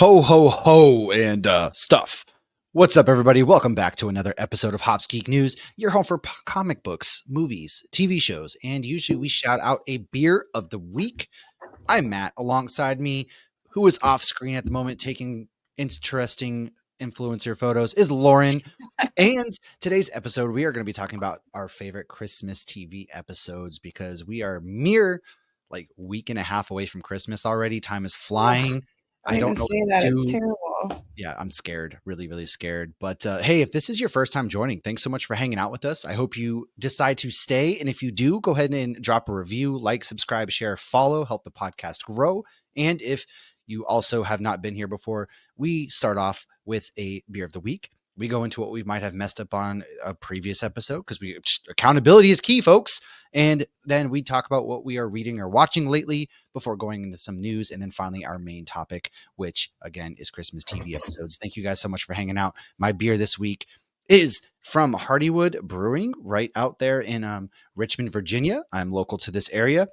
Ho, ho, ho, and stuff. What's up, everybody? Welcome back to another episode of Hops Geek News, your home for comic books, movies, TV shows, and usually we shout out a beer of the week. I'm Matt. Alongside me, who is off screen at the moment taking interesting influencer photos, is Lauren. And today's episode, we are going to be talking about our favorite Christmas TV episodes because we are mere week and a half away from Christmas already. Time is flying. I don't know say what that. to It's do. terrible. Yeah, I'm scared, really, really scared. But hey, if this is your first time joining, thanks so much for hanging out with us. I hope you decide to stay. And if you do, go ahead and drop a review, like, subscribe, share, follow, help the podcast grow. And if you also have not been here before, we start off with a beer of the week. We go into what we might have messed up on a previous episode because accountability is key, folks. And then we talk about what we are reading or watching lately before going into some news. And then finally, our main topic, which again is Christmas TV episodes. Thank you guys so much for hanging out. My beer this week is from Hardywood Brewing right out there in Richmond, Virginia. I'm local to this area.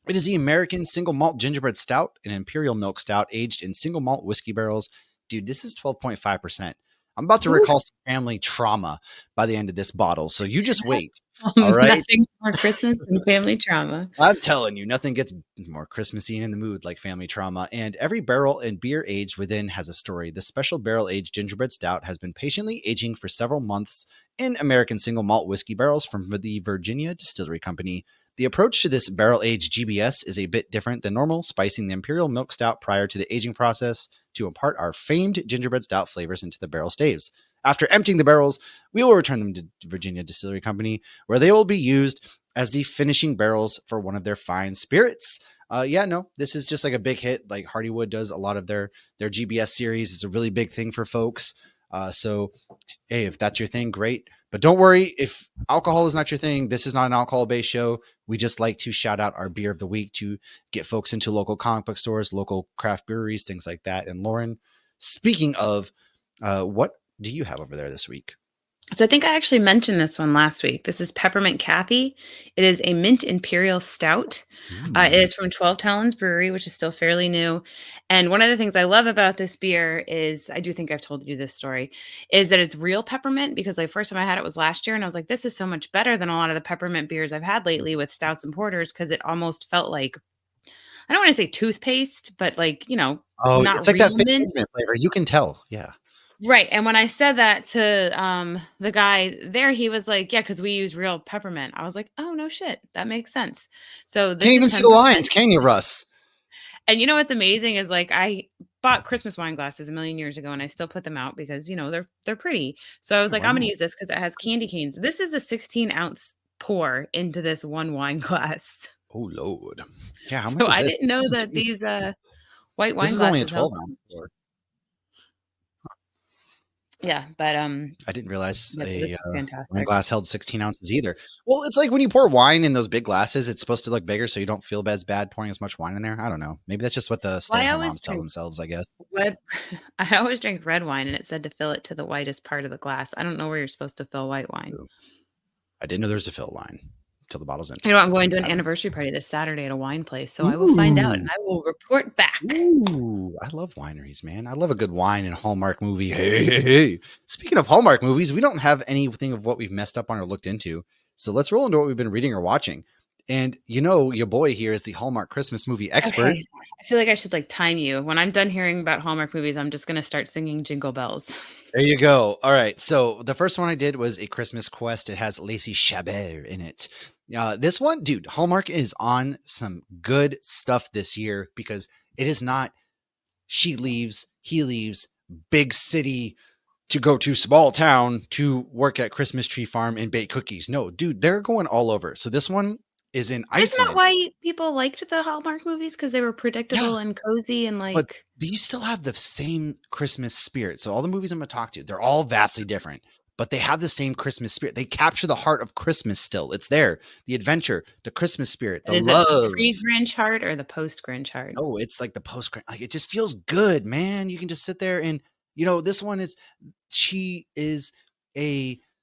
It is the American Single Malt Gingerbread Stout, an imperial milk stout aged in single malt whiskey barrels. Dude, this is 12.5%. I'm about to recall some family trauma by the end of this bottle. So you just wait. All right. Nothing more Christmas than family trauma. I'm telling you, nothing gets more Christmassy in the mood like family trauma. And every barrel and beer aged within has a story. This special barrel aged gingerbread stout has been patiently aging for several months in American single malt whiskey barrels from the Virginia Distillery Company. The approach to this barrel-aged GBS is a bit different than normal, spicing the imperial milk stout prior to the aging process to impart our famed gingerbread stout flavors into the barrel staves. After emptying the barrels, we will return them to Virginia Distillery Company, where they will be used as the finishing barrels for one of their fine spirits. This is just like a big hit. Like Hardywood does a lot of their GBS series. It's a really big thing for folks. So, hey, if that's your thing, great. But don't worry, if alcohol is not your thing, this is not an alcohol-based show. We just like to shout out our beer of the week to get folks into local comic book stores, local craft breweries, things like that. And Lauren, speaking of, what do you have over there this week? So I think I actually mentioned this one last week. This is Peppermint Kathy. It is a mint imperial stout. It is from 12 Talons Brewery, which is still fairly new. And one of the things I love about this beer is, I do think I've told you this story, is that it's real peppermint, because the first time I had it was last year, and I was like, this is so much better than a lot of the peppermint beers I've had lately with stouts and porters, because it almost felt like, I don't want to say toothpaste, but not It's like real that fake mint flavor. You can tell. Yeah. Right, and when I said that to, the guy there, he was like, "Yeah, because we use real peppermint." I was like, "Oh, no shit, that makes sense." So Can't this is even see the 10%. lines, can you, Russ? And you know what's amazing is, I bought Christmas wine glasses a million years ago, and I still put them out because, they're pretty. So I was Oh, like, "I'm gonna wow. use this because it has candy canes." This is a 16-ounce pour into this one wine glass. Oh, Lord. Yeah, how much So is I this? didn't know This is that these, white this wine is only a glasses held. 12-ounce pour. Yeah, but, I didn't realize yeah, so this a is wine fantastic. glass held 16 ounces either. Well, it's like when you pour wine in those big glasses, it's supposed to look bigger so you don't feel as bad pouring as much wine in there. I don't know. Maybe that's just what the Well, I stay-at-home always moms tell drink themselves, I guess. red I always drink red wine, and it said to fill it to the whitest part of the glass. I don't know where you're supposed to fill white wine. Ooh. I didn't know there was a fill line until the bottle's You empty. know, I'm going to an I don't anniversary party this Saturday at a wine place, so I will find out, and Ooh. I will report back. Ooh. I love wineries, man. I love a good wine and Hallmark movie. Hey. Speaking of Hallmark movies, we don't have anything of what we've messed up on or looked into. So let's roll into what we've been reading or watching. And your boy here is the Hallmark Christmas movie expert. Okay. I feel like I should, time you. When I'm done hearing about Hallmark movies, I'm just gonna start singing Jingle Bells. There you go. All right. So the first one I did was A Christmas Quest. It has Lacey Chabert in it. This one, dude, Hallmark is on some good stuff this year because it is not she leaves, he leaves, big city to go to small town to work at Christmas Tree Farm and bake cookies. No, dude, they're going all over. So this one is in Isn't that Iceland. why people liked the Hallmark movies? Because they were Yeah. predictable and cozy and, But these still have the same Christmas spirit. So all the movies I'm going to talk to, they're all vastly different, but they have the same Christmas spirit. They capture the heart of Christmas still. It's there. The adventure, the Christmas spirit, the is it the love. pre-Grinch heart or the post-Grinch heart? Oh, it's like the post, like it just feels good, man. You can just sit there and, this one is, she is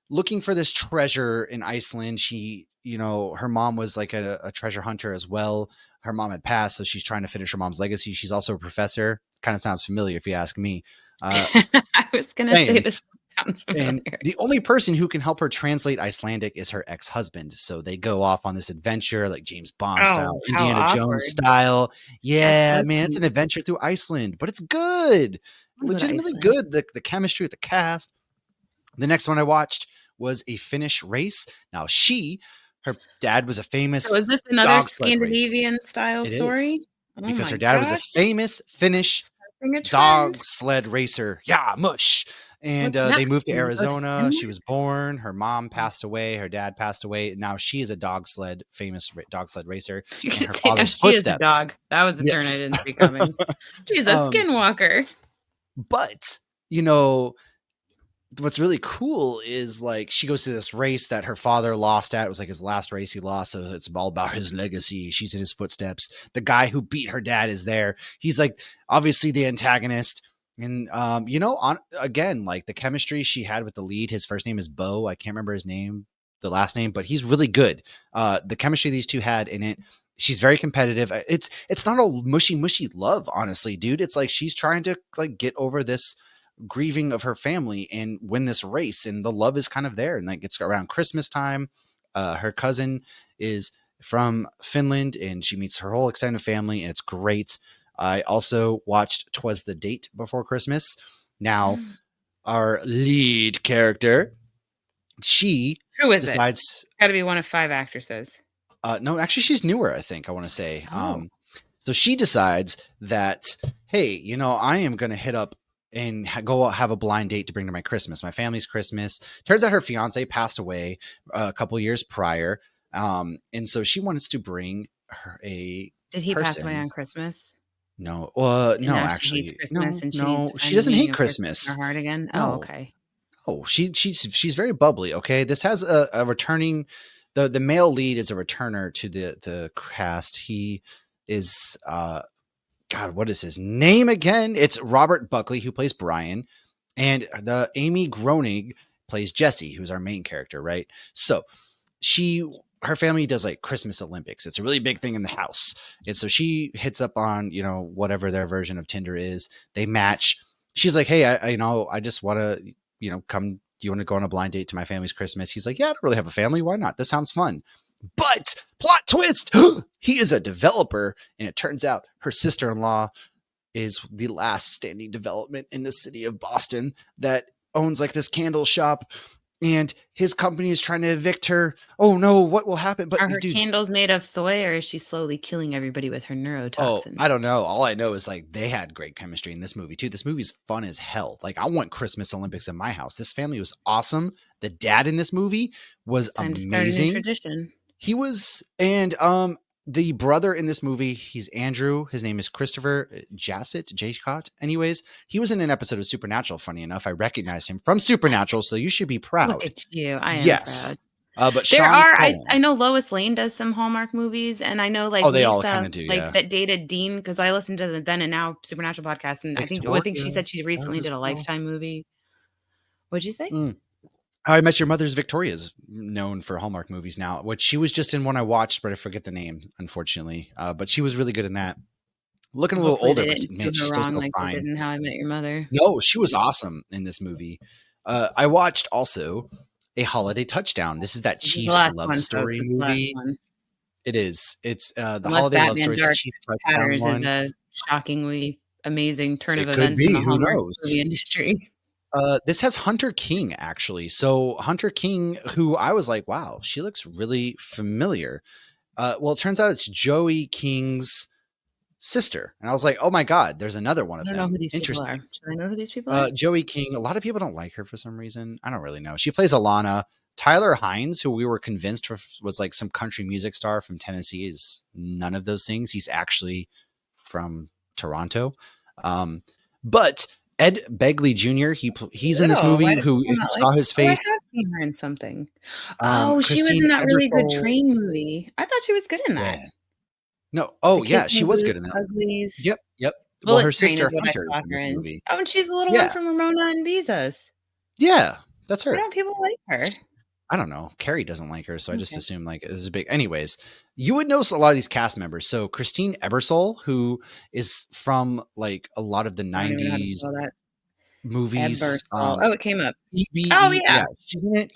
looking for this treasure in Iceland. She her mom was like a treasure hunter as well. Her mom had passed, so she's trying to finish her mom's legacy. She's also a professor. Kind of sounds familiar if you ask me. Uh, I was gonna say saying. this sounds And familiar. the only person who can help her translate Icelandic is her ex-husband. So they go off on this adventure, like James Bond style, Oh, how Indiana Jones awkward. style. Yes, Yeah, that man, it's sounds an adventure through Iceland, but it's good. fun with Legitimately Iceland. good. The chemistry with the cast. The next one I watched was a Finnish race. Now her dad was a So famous is this another dog sled racer. Scandinavian style It is story? Oh because her my dad was a gosh, famous Finnish starting a dog trend. sled racer. Yeah, mush. And What's they next? moved to You gonna go to Arizona. She Denmark? was born. Her mom passed away. Her dad passed away. Now she is a famous dog sled racer You're in gonna her say, "No, father's she is a footsteps. dog." That was a turn I Yes. didn't see coming. She's a um, skinwalker. but, you know, what's really cool is like she goes to this race that her father lost at. It was like his last race he lost. So it's all about his legacy. She's in his footsteps. The guy who beat her dad is there. He's like obviously the antagonist. And on again, like the chemistry she had with the lead, his first name is Bo. I can't remember his name, the last name, but he's really good. The chemistry these two had in it. She's very competitive. It's not a mushy love, honestly, dude. It's like she's trying to like get over this grieving of her family and win this race, and the love is kind of there. And like it's around Christmas time. Her cousin is from Finland and she meets her whole extended family, and it's great. I also watched Twas the Date Before Christmas. Now, our lead character, she Who is it? decides Gotta be one of 5 actresses. no, actually she's newer, I think I want to say. Oh. So she decides that, hey, I am going to hit up and go have a blind date to bring to my Christmas, my family's Christmas. Turns out her fiance passed away a couple years prior. And so she wants to bring a Did he pass away person. on Christmas? No, And no, now she hates actually, Christmas no, and she needs no, to she find the doesn't meaning hate of Christmas in Christmas. her heart again? Oh, No, okay. oh, she's very bubbly. Okay, this has a returning. The male lead is a returner to the cast. He is God, what is his name again? It's Robert Buckley, who plays Brian, and the Amy Groening plays Jesse, who's our main character, right? So her family does like Christmas Olympics. It's a really big thing in the house. And so she hits up on, whatever their version of Tinder is. They match. She's like, hey, I just want to, come. Do you want to go on a blind date to my family's Christmas? He's like, yeah, I don't really have a family. Why not? This sounds fun. But plot twist, he is a developer. And it turns out her sister-in-law is the last standing development in the city of Boston that owns like this candle shop, and his company is trying to evict her. Oh no, what will happen? But Are her dude, candles made of soy or is she slowly killing everybody with her oh, neurotoxins? I don't know. All I know is like they had great chemistry in this movie too. This movie's fun as hell. Like I want Christmas Olympics in my house. This family was awesome. The dad in this movie was Time to start a new amazing. tradition. He was, and the brother in this movie, he's Andrew. His name is Christopher Jacott. Anyways, he was in an episode of Supernatural. Funny enough, I recognized him from Supernatural, so you should be Look proud. at you. I am proud. Yes, but There Sean are I Cullen. know Lois Lane does some Hallmark movies, and I know, like, Oh, they all kind Lisa, of do, like, yeah. that dated Dean because I listened to the Then and Now Supernatural podcast, and I think she Victoria said she does recently as did a well. Lifetime movie. What'd you say? Mm. How I Met Your Mother's Victoria is known for Hallmark movies now, which she was just in one I watched, but I forget the name, unfortunately. But she was really good in that. Looking a little Hopefully, older, they but didn't do man, her she's still wrong so like they did fine. in How I Met Your Mother. No, she was awesome in this movie. I watched also A Holiday Touchdown. This is that This is the Chiefs last love one, folks. story It's the last movie. one. It is. It's the Unless holiday love Batman story. It's the Dark Chiefs touchdown Matters is one. a shockingly amazing turn of It could events in be. the Who Hallmark knows? movie industry. This has Hunter King actually. So Hunter King, who I was like, wow, she looks really familiar. Well, it turns out it's Joey King's sister, and I was like, oh my god, there's another one I of don't know who them. these people are. Interesting. Should I know who these people are? Joey King. A lot of people don't like her for some reason. I don't really know. She plays Alana. Tyler Hines, who we were convinced was like some country music star from Tennessee, is none of those things. He's actually from Toronto. But Ed Begley Jr. He's in this Oh, why movie. do Who, people if you not like saw his Oh, I face, have seen her in something. Oh, she was Christine in that really good Ebersole. train movie. I thought she was good in Yeah. that. No. The Oh yeah, she Kissing was Booth, good in that. Uglies. Yep. Yep. Well, Bullet her Train sister is what I Hunter is saw in her this in. movie. Oh, and she's the little one Yeah. from Ramona and Visas. Yeah. That's Why her. don't people like her? I don't know. Carrie doesn't like her, so I just Okay. assume like this is big. Anyways, you would know a lot of these cast members. So Christine Ebersole, who is from like a lot of the I don't even know how to '90s spell that. movies. Ebersol. Oh, it came up. Oh, EBE, yeah. yeah, she's in it.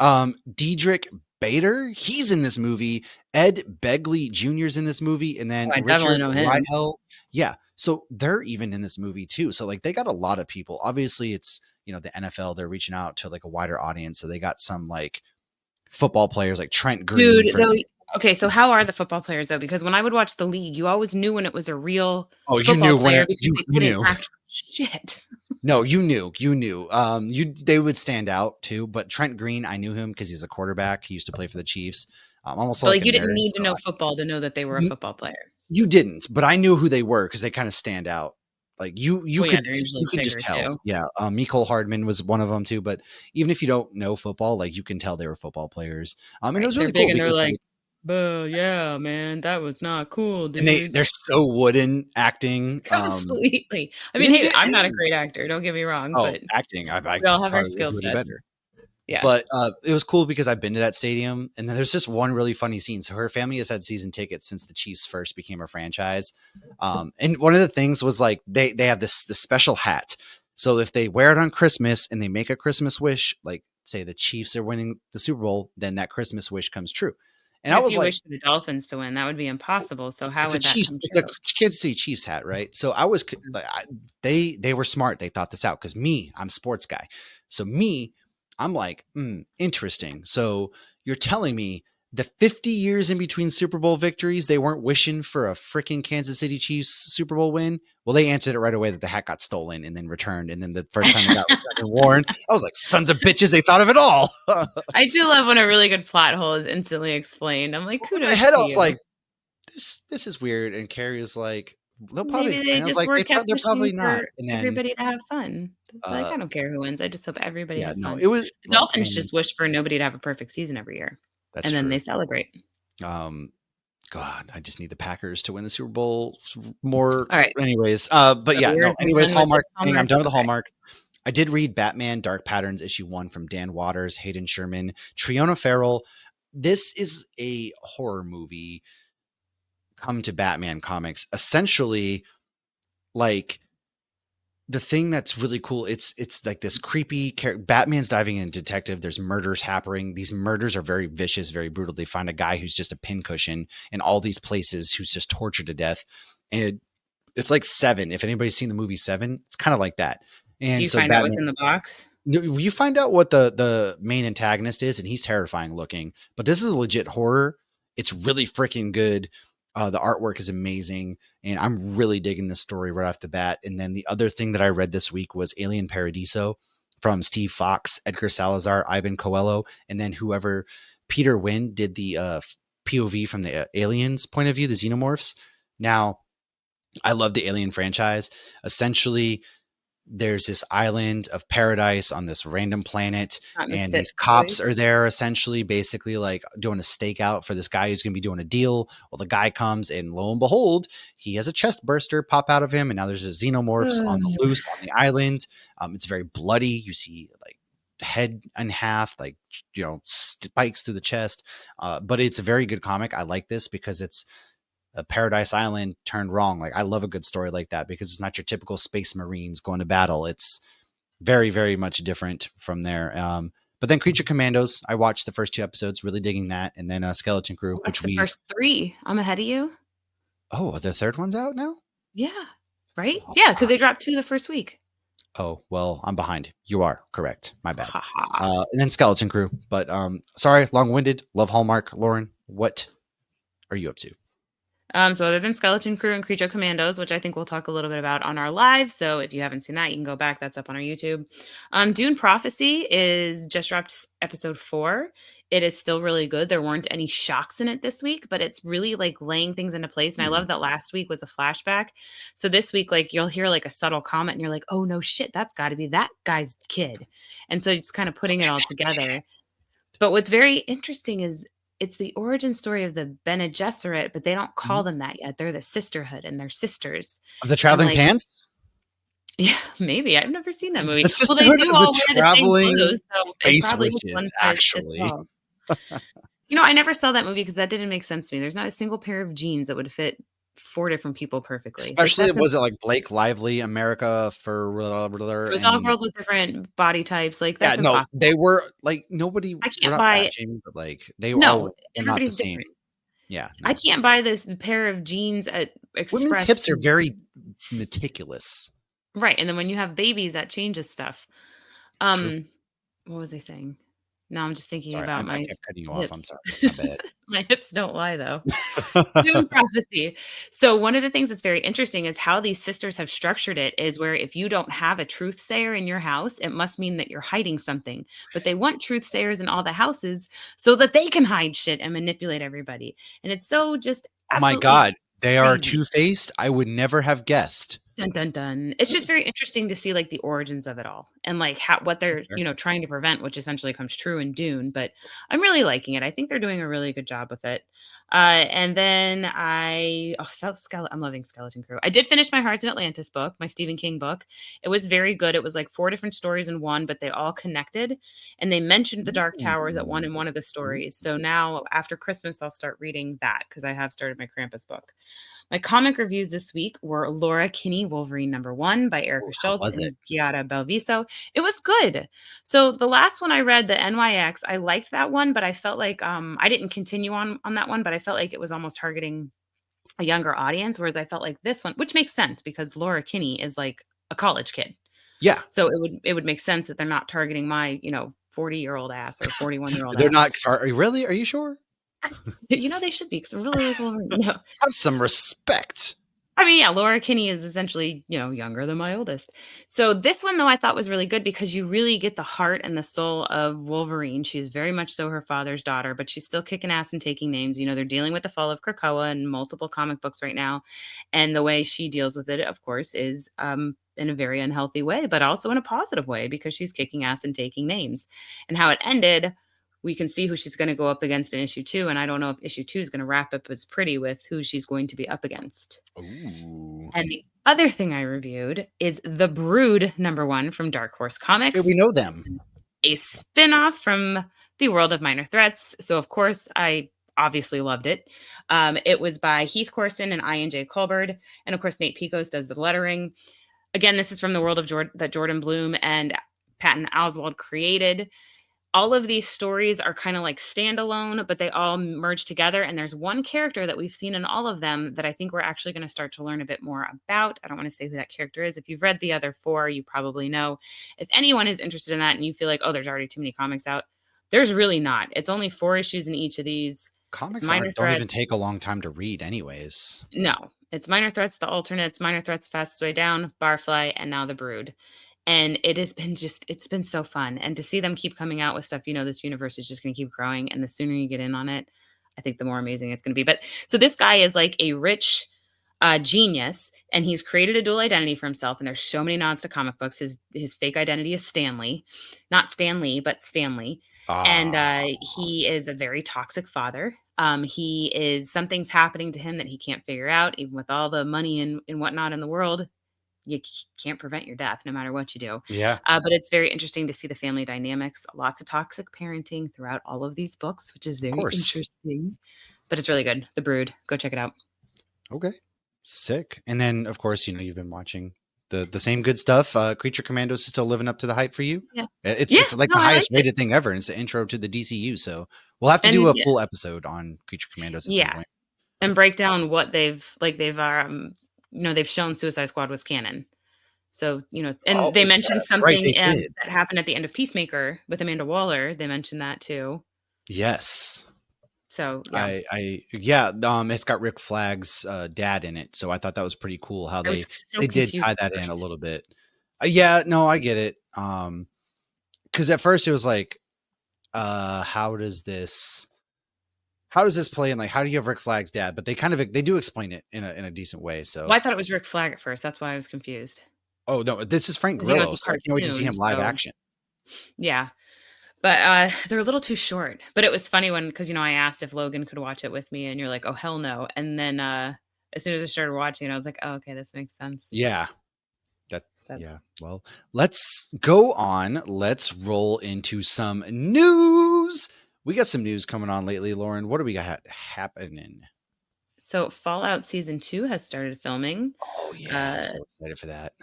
Diedrich Bader, he's in this movie. Ed Begley Jr. is in this movie, and Oh, then I definitely Richard know him. Rydell. Yeah, so they're even in this movie too. So like they got a lot of people. Obviously, it's the NFL. They're reaching out to like a wider audience, so they got some like football players like Trent Green Dude, for. though okay, so how are the football players, though? Because when I would watch the league, you always knew when it was a real Oh, you football knew when player it, because you they you couldn't knew. act shit. No, you knew. They would stand out too. But Trent Green, I knew him because he's a quarterback. He used to play for the Chiefs. I'm also But, like like, a you didn't nerd, need to so know football to know that they were a you football player. you didn't, but I knew who they were because they kind of stand out. Like you Well, yeah, could they're usually you could just bigger tell. too. Yeah, Mecole Hardman was one of them too. But even if you don't know football, like you can tell they were football players. And it Right, was they're really big cool and they're because like, like, "Buh, yeah, man, that was not cool, and dude." they're so wooden acting. Completely. I They mean, didn't hey, get I'm not a great actor, don't get me wrong, oh but acting. I we all have our probably would skill do any sets. better. Yeah. But it was cool because I've been to that stadium, and then there's just one really funny scene. So her family has had season tickets since the Chiefs first became a franchise, and one of the things was like they have this special hat. So if they wear it on Christmas and they make a Christmas wish, like say the Chiefs are winning the Super Bowl, then that Christmas wish comes true. And But I if was you like, wish for the Dolphins to win, that would be impossible, so how it's a would that Chiefs, come it's a true? Kansas City Chiefs hat, right? So I was Mhm. like, they were smart. They thought this out because me, I'm a sports guy. So me, I'm like, interesting. So you're telling me the 50 years in between Super Bowl victories, they weren't wishing for a freaking Kansas City Chiefs Super Bowl win? Well, they answered it right away that the hat got stolen and then returned. And then the first time it got returned and worn, I was like, sons of bitches, they thought of it all. I do love when a really good plot hole is instantly explained. I'm like, In my "Kudos head, I to was you." like, this is weird. And Carrie was like, they'll probably Maybe they explain. I was just like, were they're catfishing probably not. for And then, everybody to have fun. It's like, uh, "I don't care who wins, I just hope everybody yeah, has no, fun." it was The like, Dolphins man, just wish for nobody to have a perfect season every year, that's and then true. they celebrate. Um, God, I just need the Packers to win the Super Bowl more. Alright, Anyways, but so yeah, no. we're Anyways, done with this Hallmark thing. I'm Hallmark? done with the Okay. Hallmark. I did read Batman Dark Patterns issue 1 from Dan Waters, Hayden Sherman, Triona Farrell. This is a horror movie come to Batman comics. Essentially, like the thing that's really cool, it's like this creepy Batman's diving in detective. There's murders happening. These murders are very vicious, very brutal. They find a guy who's just a pincushion in all these places who's just tortured to death. And it's like Seven. If anybody's seen the movie Seven, it's kind of like that. Do And you so find out what's Batman, in the box? you find out what the main antagonist is, and he's terrifying looking. But this is a legit horror. It's really freaking good. The artwork is amazing, and I'm really digging this story right off the bat. And then the other thing that I read this week was Alien Paradiso from Steve Fox, Edgar Salazar, Ivan Coelho, and then whoever Peter Wynn did the POV from the aliens point of view, the xenomorphs. Now, I love the Alien franchise. Essentially, there's this island of paradise on this random planet, Not and these Misfit cops Toys? are there essentially basically like doing a stakeout for this guy who's going to be doing a deal. Well, the guy comes, and lo and behold, he has a chest burster pop out of him, and now there's a xenomorphs on the Ugh. loose on the island. It's very bloody. You see like head in half, like spikes through the chest. But it's a very good comic. I like this because it's a Paradise Island turned wrong. Like I love a good story like that because it's not your typical space marines going to battle. It's very, very much different from there. But then Creature Commandos, I watched the first 2 episodes, really digging that, and then Skeleton I Crew, which watched the we first 3. I'm ahead of you. the third one's out now. Yeah. Right? Oh, Yeah, because fuck. they dropped 2 the first week. Oh well, I'm behind. You are correct. My bad. Ha ha. And then Skeleton Crew, but sorry, long winded. Love Hallmark. Lauren, what are you up to? So other than Skeleton Crew and Creature Commandos, which I think we'll talk a little bit about on our live. So if you haven't seen that, you can go back. That's up on our YouTube. Dune Prophecy is just dropped episode 4. It is still really good. There weren't any shocks in it this week, but it's really like laying things into place. And I Hmm. love that last week was a flashback. So this week, like you'll hear like a subtle comment and you're like, oh no shit, that's gotta be that guy's kid. And so it's kind of putting it all together. But what's very interesting is it's the origin story of the Bene Gesserit, but they don't call Mhm. them that yet. They're the sisterhood and they're sisters. Of the And Traveling like, Pants, yeah, maybe I've never seen that movie. the Well, they Sisterhood do of the all wear the same clothes, Traveling so it Space probably has Witches, one size fits actually. all. You know, I never saw that movie because that didn't make sense to me. There's not a single pair of jeans that would fit 4 different people perfectly. Like, Especially that's was it impossible. like Blake Lively, America for It was all and girls with different body types, like, yeah, that's no, they impossible. were like nobody I we're can't not fat buy shaming, but like they No, all were not the everybody's same. different. Yeah, I no. can't buy this pair of jeans at Women's Express hips are very meticulous. right, and then when you have babies, that changes stuff. True. Um, what was I saying? Now I'm just thinking Sorry, about I my kept cutting you off. I'm hips. sorry. My bad. My hips don't lie, though. Doom prophecy. So one of the things that's very interesting is how these sisters have structured it is where if you don't have a truth sayer in your house, it must mean that you're hiding something. But they want truth sayers in all the houses so that they can hide shit and manipulate everybody. And it's so just Oh my absolutely god, they are crazy. two-faced? I would never have guessed. Dun, dun, dun. It's just very interesting to see, like, the origins of it all and, like, how what That's they're, fair. trying to prevent, which essentially comes true in Dune, but I'm really liking it. I think they're doing a really good job with it. And then I'm loving Skeleton Crew. I did finish my Hearts in Atlantis book, my Stephen King book. It was very good. It was, like, 4 different stories in one, but they all connected, and they mentioned the Dark Towers at one Ooh. in one of the Ooh. stories. So now after Christmas, I'll start reading that because I have started my Krampus book. My comic reviews this week were Laura Kinney, Wolverine #1 by Erica How Schultz was it? and Giada Belviso. It was good. So the last one I read, the NYX, I liked that one, but I felt like I didn't continue on that one, but I felt like it was almost targeting a younger audience, whereas I felt like this one, which makes sense because Laura Kinney is like a college kid. Yeah. So it would make sense that they're not targeting my, 40-year-old ass or 41-year-old They're ass. not are really? Are you sure? They should be because I really like Wolverine. No. Have some respect. I mean, yeah, Laura Kinney is essentially, younger than my oldest. So this one though I thought was really good because you really get the heart and the soul of Wolverine. She's very much so her father's daughter, but she's still kicking ass and taking names. They're dealing with the fall of Krakoa and multiple comic books right now. And the way she deals with it, of course, is in a very unhealthy way, but also in a positive way because she's kicking ass and taking names. And how it ended, we can see who she's going to go up against in issue 2. And I don't know if issue 2 is going to wrap up as pretty with who she's going to be up against. Ooh. And the other thing I reviewed is The Brood #1 from Dark Horse Yeah, we Comics, know them. a spinoff from the world of Minor Threats. So, of course, I obviously loved it. It was by Heath Corson and Ian J. Colbert. And, of course, Nate Picos does the lettering. Again, this is from the world of that Jordan Bloom and Patton Oswalt created. All of these stories are kind of like standalone, but they all merge together. And there's one character that we've seen in all of them that I think we're actually going to start to learn a bit more about. I don't want to say who that character is. If you've read the other 4, you probably know. If anyone is interested in that and you feel like, oh, there's already too many comics out, there's really not. It's only 4 issues in each of these. It's Comics Minor aren't don't even Threats. take a long time to read anyways. No, it's Minor Threats, The Alternates, Minor Threats, Fastest Way Down, Barfly, and now The Brood. And it's been so fun. And to see them keep coming out with stuff, this universe is just going to keep growing. And the sooner you get in on it, I think the more amazing it's going to be. But so this guy is like a rich genius, and he's created a dual identity for himself. And there's so many nods to comic books. His fake identity is Stanley, not Stanley, but Stanley. And Ah, he is a very toxic father. He is something's happening to him that he can't figure out, even with all the money and whatnot in the world. You can't prevent your death no matter what you do. yeah, But it's very interesting to see the family dynamics, lots of toxic parenting throughout all of these books, which is of very course. interesting. But it's really good. The Brood. Go check it out. Okay. Sick. And then of course, you've been watching the same good stuff. Creature Commandos is still living up to the hype for you. Yeah. It's Yeah. it's like No, the I highest liked it. rated thing ever, and it's the intro to the DCU. So we'll have to do And a yeah, full episode on Creature Commandos at some yeah. point. And break down what they've shown Suicide Squad was canon. So, and they Oh, mentioned that's right, something they did. that happened at the end of Peacemaker with Amanda Waller. They mentioned that too. Yes. So, yeah. Yeah, it's got Rick Flag's dad in it, so I thought that was pretty cool how I was they so they did confused tie at that in a first. little bit. Yeah, no, I get it. Because at first it was like, how does this play? And like, how do you have Rick Flag's dad? But they do explain it in a decent way. Well, So, I thought it was Rick Flag at first. That's why I was confused. oh no, this is Frank 'Cause, Grillo, it's a so I can't wait to see cartoon, him live so action. yeah. But, they're a little too short. But it was funny because I asked if Logan could watch it with me, and you're like, "Oh, hell no." And then, as soon as I started watching it, I was like, "Oh, okay, this makes sense." Yeah, that But yeah. Well, let's go on. Let's roll into some news. We got some news coming on lately, Lauren. What do we got happening? So Fallout Season 2 has started filming. Oh yeah, I'm Uh, so excited for that.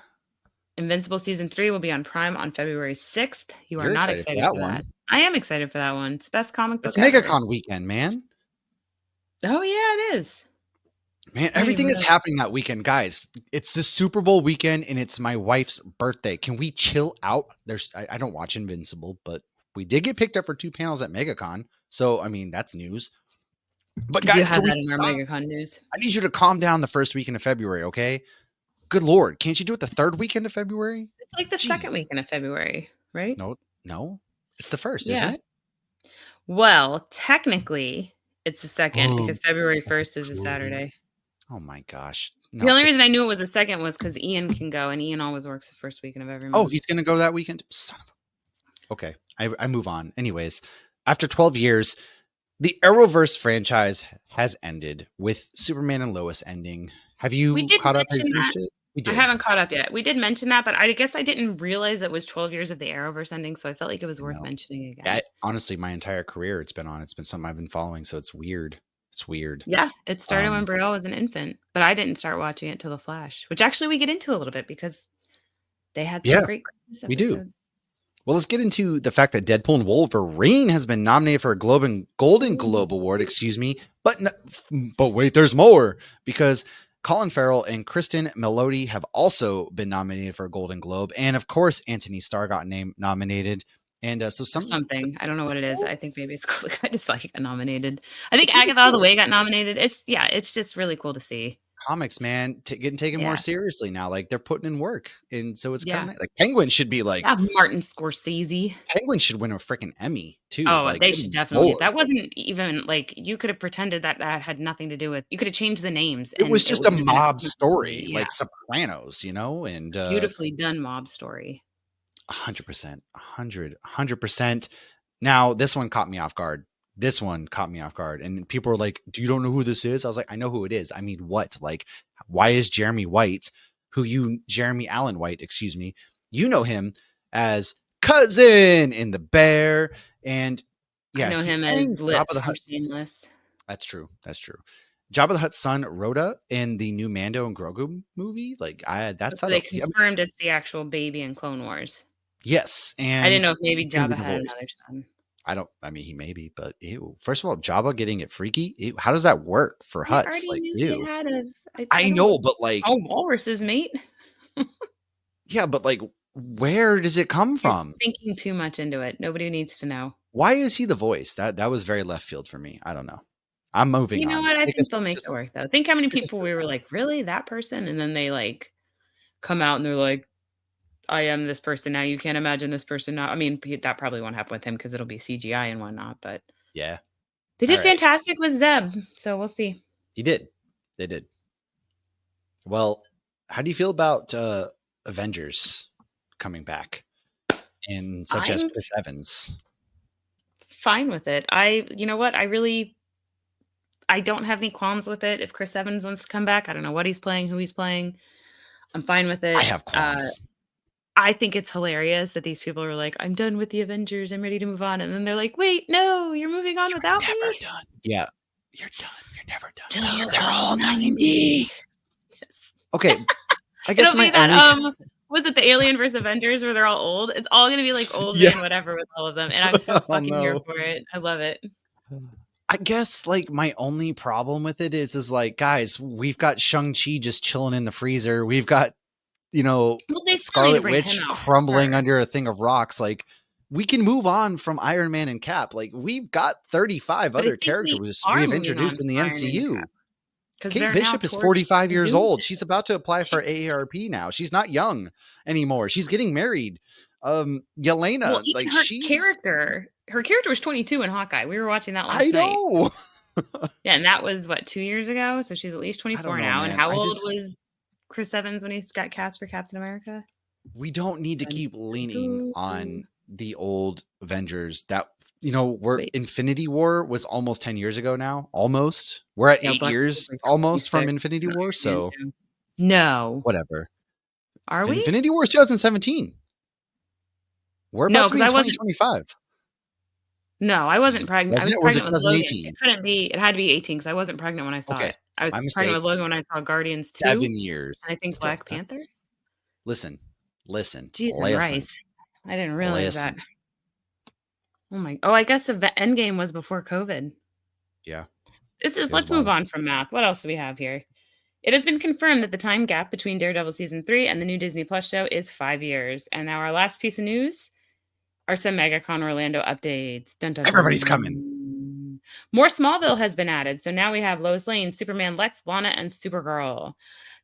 Invincible Season 3 will be on Prime on February 6th. You are You're not excited for excited that for that. one. I am excited for that one. It's best comic That's book ever. MegaCon weekend, man. Oh, yeah, it is. Man, I didn't even everything is realize. happening that weekend, guys. It's the Super Bowl weekend and it's my wife's birthday. Can we chill out? I don't watch Invincible, but we did get picked up for 2 panels at MegaCon. So, I mean, that's news. But I do guys, have can we that in our stop? MegaCon news. I need you to calm down the first weekend of February, okay? Good Lord. Can't you do it the third weekend of February? It's like the second Jeez. weekend of February, right? No, no. It's the first, isn't Yeah. it? Well, technically, it's the second Oh, because February oh, 1st is a good. Saturday. Oh my gosh. The No, only reason it's I knew it was the second was because Ian can go, and Ian always works the first weekend of every oh, month. he's gonna go that weekend. Son of a okay. I move on. Anyways, after 12 years, the Arrowverse franchise has ended with Superman and Lois ending. Have We you did caught up? Have you mention that. finished it? We I did. haven't caught up yet. We did mention that, but I guess I didn't realize it was 12 years of the Arrowverse ending, so I felt like it was I worth know. mentioning I, again. honestly, my entire career it's been on. It's been something I've been following, so it's weird. It's weird. Yeah, it started when Um, Brielle was an infant, but I didn't start watching it till The Flash, which actually we get into a little bit because they had some yeah, great Christmas we do. episodes. Well, let's get into the fact that Deadpool and Wolverine has been nominated for a Golden Ooh. Globe Award, excuse me. But wait, there's more because Colin Farrell and Kristen Melody have also been nominated for a Golden Globe, and of course, Anthony Starr got named nominated. And so For some, something. I don't know what it is. well, I think maybe it's cool. I just like got nominated. I think it's really Agatha All the cool. Way got nominated. It's just really cool to see. Comics, man, getting taken more Yeah. seriously now. Like they're putting in work, and so it's kind Yeah. of like Penguin should be like Yeah, Martin Scorsese. Penguin should win a freaking Emmy too. Oh, Like, they good should definitely. lord. That wasn't even like you could have pretended that that had nothing to do with. You could have changed the names It was and it just a wouldn't have been a mob completely, story, yeah, like Sopranos, and beautifully done mob story. 100%, 100%. Now, this one caught me off guard. This one caught me off guard. And people were like, "Do you don't know who this is?" I was like, "I know who it is." I mean, what? Like, why is Jeremy Allen White, excuse me, you know him as Cousin in The Bear. And I yeah, know he's him playing as Lip Jabba the from Hutt's. Shameless. That's true. That's true. Jabba the Hutt's son, Rhoda, in the new Mando and Grogu movie. Like, So that's not they a. I mean, confirmed it's the actual baby in Clone Wars. yes, I didn't and know if maybe he's gonna be Jabba the had another voice. son. I don't. I mean, he may be, but ew. First of all, Jabba getting it freaky. Ew, how does that work for I Hutts? already Like, knew they ew. had a. I I don't. know, but like, Oh, walruses, mate. yeah, but like, where does it come You're from? thinking too much into it. Nobody needs to know. Why is he the voice? That was very left field for me. I don't know. I'm moving You know on. what? I Take us think they'll make it just work though. Think how many take us people through we the were cast. like, "Really? That person?" And then they, like, come out and they're like, "I am this person now. You can't imagine this person now." I mean, that probably won't happen with him because 'cause it'll be CGI and whatnot, but Yeah. they All did right. fantastic with Zeb, so we'll see. He did. They did. Well, how do you feel about Avengers coming back and such as I'm Chris Evans? fine with it. You know what? I don't have any qualms with it. If Chris Evans wants to come back, I don't know what he's playing, who he's playing. I'm fine with I it. have qualms. I think it's hilarious that these people are like, "I'm done with the Avengers. I'm ready to move on." And then they're like, "Wait, no, you're moving on without You're never me?" done. Yeah. You're done. You're never done till Till they're the all 90. 90. Okay. I guess It'll my be that, only was it the Alien vs. Avengers where they're all old? It's all gonna be like old yeah. man whatever with all of them, and I'm so Oh fucking here no. for it. I love it. I guess like my only problem with it is like, guys, we've got Shang-Chi just chilling in the freezer. We've got, Well, they still need to Scarlet bring him Witch out crumbling first, under a thing of rocks. Like, we can move on from Iron Man and Cap. Like, we've got 35 but I other think we characters we are have moving on introduced in the from Iron Man and MCU. Cap because 'cause Kate they're now Bishop is towards 45 years old. She's Doomsday. about to apply for AARP now. She's not young anymore. She's getting married. Well, Yelena, like even her character was 22 in Hawkeye. We were watching that I last night. know. Yeah, and that was, what, 2 years ago? So she's at least I don't 24 know, now, and man. how old was Chris Evans when he got cast for Captain America? We don't need to keep leaning 22. on the old Avengers that we're Wait, Infinity War was almost 10 years ago now. Almost. We're at no, 8 Black Widow's years like almost from 26, Infinity and War, Iron Man so too. No. whatever. Are we? Infinity War is 2017. We're about No, to be because in I wasn't 2025. No, I wasn't pregnant. I Wasn't was it, or was it pregnant with Logan. 2018? It couldn't be. It had to be 18 because I wasn't pregnant when I saw Okay, it. I was my pregnant mistake. with Logan when I saw Guardians 2, 7 years. and I think Still, Black Panther. that's listen, listen, Jeez and listen, rice. I didn't realize that. listen. Oh, I guess the Endgame was before COVID. Yeah, This is it was Let's move wild. on from math. What else do we have here? It has been confirmed that the time gap between Daredevil season 3 and the new Disney Plus show is 5 years. And now our last piece of news are some MegaCon Orlando updates. Dun dun Everybody's coming. dun. More Smallville has been added. So now we have Lois Lane, Superman, Lex, Lana, and Supergirl.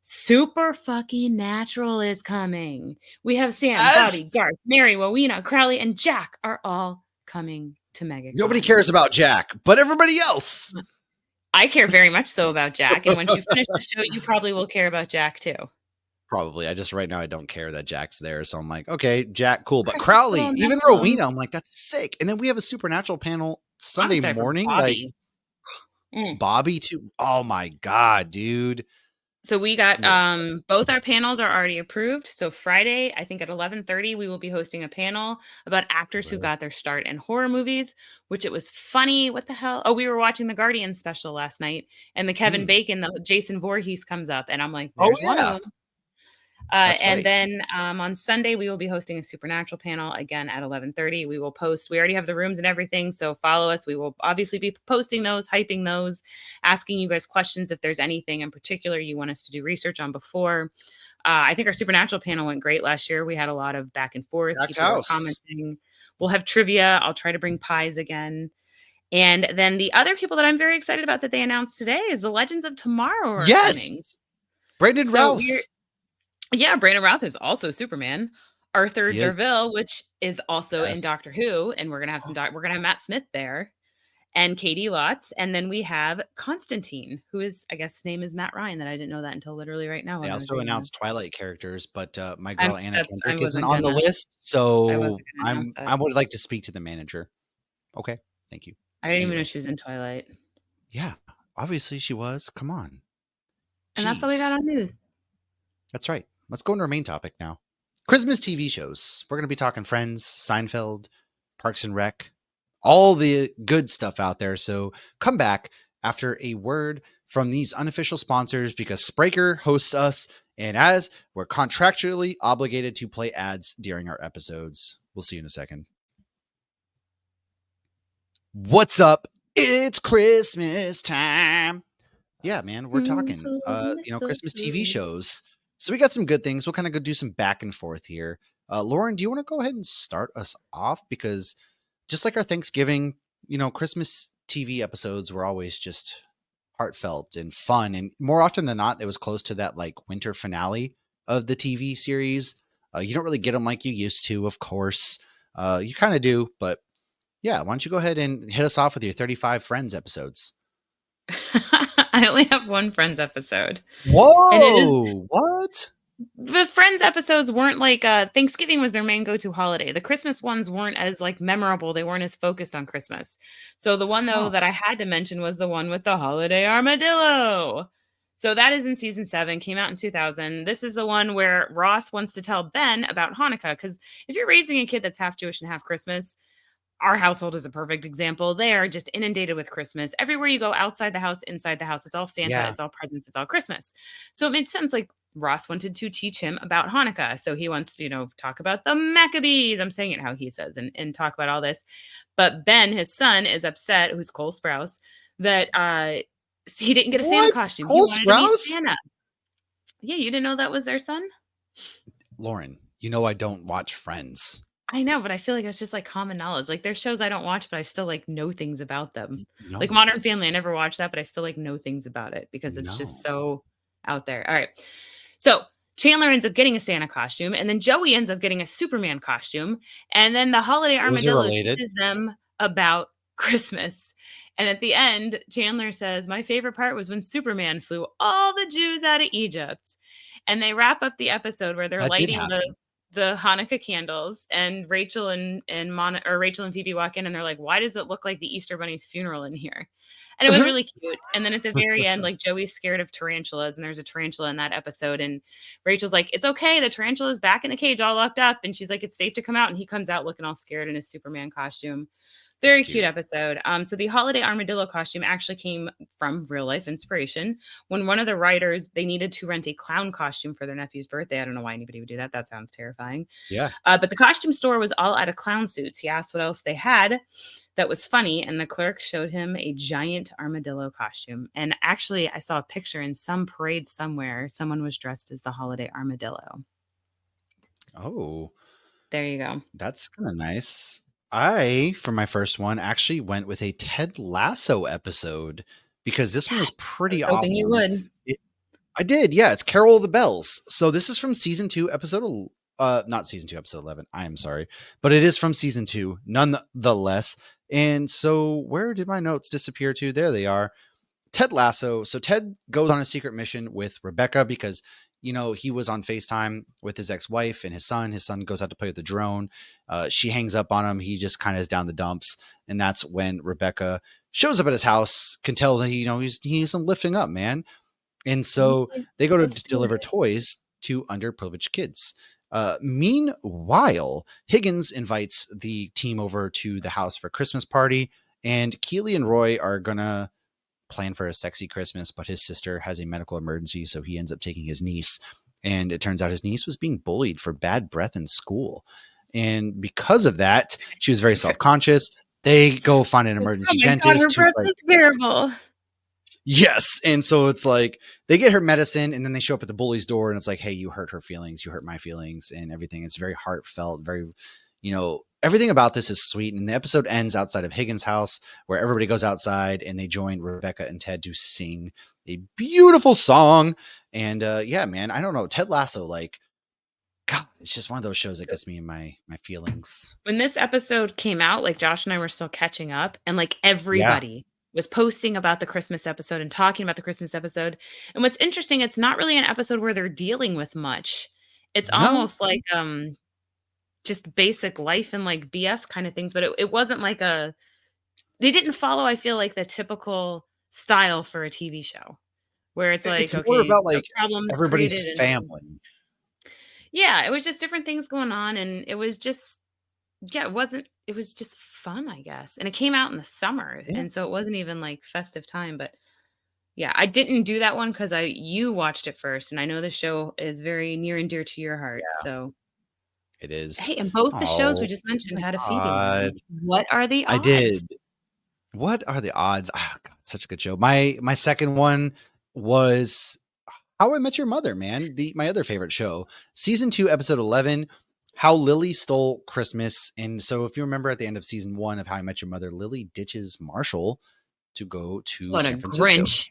Super fucking Natural is coming. We have Sam, Bobby, Yes! Garth, Mary, Rowena, Crowley, and Jack are all coming to Nobody MegaCon. cares about Jack, but everybody else. I care very much so about Jack, and once you finish the show, you probably will care about Jack too. Probably. I just right now I don't care that Jack's there, so I'm like, okay, Jack, cool. But Precious Crowley, little even Nephilim. Rowena, I'm like, that's sick. And then we have a supernatural panel I'm Sunday excited for morning, like Bobby. Mm. Bobby too. Oh my god, dude. So we got Ugh. both our panels are already approved. So Friday, I think at 11:30, we will be hosting a panel about actors who Really? got their start in horror movies, which it was funny. What the hell? Oh, we were watching the Guardian special last night, and the Kevin Hmm. Bacon, the Jason Voorhees comes up, and I'm like, Oh there's one of yeah, them. that's And right. then on Sunday we will be hosting a supernatural panel again at 11:30. We will post. We already have the rooms and everything, so follow us. We will obviously be posting those, hyping those, asking you guys questions if there's anything in particular you want us to do research on before. I think our supernatural panel went great last year. We had a lot of back and forth. Packed People were house. commenting. We'll have trivia. I'll try to bring pies again. And then the other people that I'm very excited about that they announced today is the Legends of Tomorrow are coming. Yes, Brandon So we're Routh. yeah, Brandon Routh is also Superman. Arthur He is. Derville, which is also in Yes. Doctor Who, and we're gonna have we're gonna have Matt Smith there, and Katie Lotz, and then we have Constantine, who is I guess his name is Matt Ryan. That I didn't know that until literally right now They when I was also reading this. announced Twilight characters, but my girl Anna I Kendrick isn't wasn't on the gonna list, I wasn't so gonna announce I that. would like to speak to the manager. Okay, thank you. I didn't even know Anyway, she was in Twilight, yeah, obviously she was. Come on, and that's all we got jeez. on news. That's right. Let's go into our main topic now. Christmas TV shows. We're going to be talking Friends, Seinfeld, Parks and Rec, all the good stuff out there. So come back after a word from these unofficial sponsors because Spreaker hosts us. And as we're contractually obligated to play ads during our episodes, we'll see you in a second. What's up? It's Christmas time. Yeah, man, we're talking, Christmas TV shows. So we got some good things. We'll kind of go do some back and forth here. Lauren, do you want to go ahead and start us off? Because just like our Thanksgiving, Christmas TV episodes were always just heartfelt and fun. And more often than not, it was close to that like winter finale of the TV series. You don't really get them like you used to, of course. You kind of do, but yeah, why don't you go ahead and hit us off with your 35 Friends episodes? I only have one Friends episode, and it is Whoa! What? the Friends episodes weren't like Thanksgiving was their main go-to holiday. The Christmas ones weren't as like memorable. They weren't as focused on Christmas. So the one though Huh. that I had to mention was the one with the holiday armadillo. So that is in season 7, came out in 2000. This is the one where Ross wants to tell Ben about Hanukkah because if you're raising a kid that's half Jewish and half Christmas, our household is a perfect example. They are just inundated with Christmas. Everywhere you go, outside the house, inside the house, it's all Santa, Yeah. it's all presents, it's all Christmas. So it made sense. Like Ross wanted to teach him about Hanukkah. So he wants to, talk about the Maccabees. I'm saying it how he says and talk about all this. But Ben, his son, is upset, who's Cole Sprouse, that he didn't get a Santa What? costume. He Cole wanted to meet Sprouse? Santa. Yeah, you didn't know that was their son? Lauren, I don't watch Friends. I know, but I feel like it's just like common knowledge. Like there's shows I don't watch, but I still like know things about them. Like No, Modern Family, I never watched that, but I still like know things about it because it's just no. so out there. All right. So Chandler ends up getting a Santa costume, and then Joey ends up getting a Superman costume. And then the holiday Those are armadillo related. teaches them about Christmas. And at the end, Chandler says, my favorite part was when Superman flew all the Jews out of Egypt. And they wrap up the episode where they're That did lighting happen. the Hanukkah candles, and Rachel and Rachel and Phoebe walk in, and they're like, "Why does it look like the Easter Bunny's funeral in here?" And it was really cute. And then at the very end, like Joey's scared of tarantulas, and there's a tarantula in that episode, and Rachel's like, "It's okay, the tarantula's back in the cage, all locked up," and she's like, "It's safe to come out," and he comes out looking all scared in his Superman costume. Very cute Cute. episode. So the holiday armadillo costume actually came from real life inspiration. When one of the writers they needed to rent a clown costume for their nephew's birthday. I don't know why anybody would do that. That sounds terrifying. Yeah. But the costume store was all out of clown suits. He asked what else they had that was funny, and the clerk showed him a giant armadillo costume. And actually, I saw a picture in some parade somewhere. Someone was dressed as the holiday armadillo. Oh, There you go. that's kind of nice. I, for my first one, actually went with a Ted Lasso episode because this one Yes, was I was pretty hoping you awesome. would. I did, yeah. It's Carol of the Bells. So this is from season 2, not season 2, episode 11. I am sorry, but it is from season 2, nonetheless. And so, where did my notes disappear to? There they are. Ted Lasso. So Ted goes on a secret mission with Rebecca because he was on FaceTime with his ex-wife and his son. His son goes out to play with the drone. She hangs up on him. He just kind of is down the dumps, and that's when Rebecca shows up at his house. Can tell that he's lifting up, man. And so they go to Let's do deliver it. toys to underprivileged kids. Meanwhile, Higgins invites the team over to the house for a Christmas party, and Keely and Roy are gonna plan for a sexy Christmas, but his sister has a medical emergency, so he ends up taking his niece. And it turns out his niece was being bullied for bad breath in school. And because of that, she was very self-conscious. They go find an Oh emergency my god, her dentist who's breath like, was terrible. yes. And so it's like they get her medicine and then they show up at the bully's door and it's like, hey, you hurt her feelings, you hurt my feelings, and everything. It's very heartfelt, very, everything about this is sweet. And the episode ends outside of Higgins' house where everybody goes outside and they join Rebecca and Ted to sing a beautiful song. And yeah, man, I don't know. Ted Lasso, like, God, it's just one of those shows that gets me in my feelings. When this episode came out, like, Josh and I were still catching up, and, like, Yeah. everybody was posting about the Christmas episode and talking about the Christmas episode, and what's interesting, it's not really an episode where they're dealing with much. It's No, almost like, just basic life and, like, BS kinda things, but it wasn't like a they didn't follow, I feel like, the typical style for a TV show, where it's like, it's more okay, about a like problem's everybody's created and family. yeah, it was just different things going on, and it was just yeah, it was just fun, I guess, and it came out in the summer, Yeah. and so it wasn't even, like, festive time, but yeah, I didn't do that one because I you watched it first, and I know the show is very near and dear to your heart, so It is. hey, and both the shows we Oh just mentioned my had a Phoebe in god. them. What are the I odds? did. What are the odds? Ah, God, such a good show. My second one was How I Met Your Mother, man. My other favorite show. Season 2, episode 11, How Lily Stole Christmas. And so if you remember at the end of season 1 of How I Met Your Mother, Lily ditches Marshall to go to What a San Francisco. Grinch.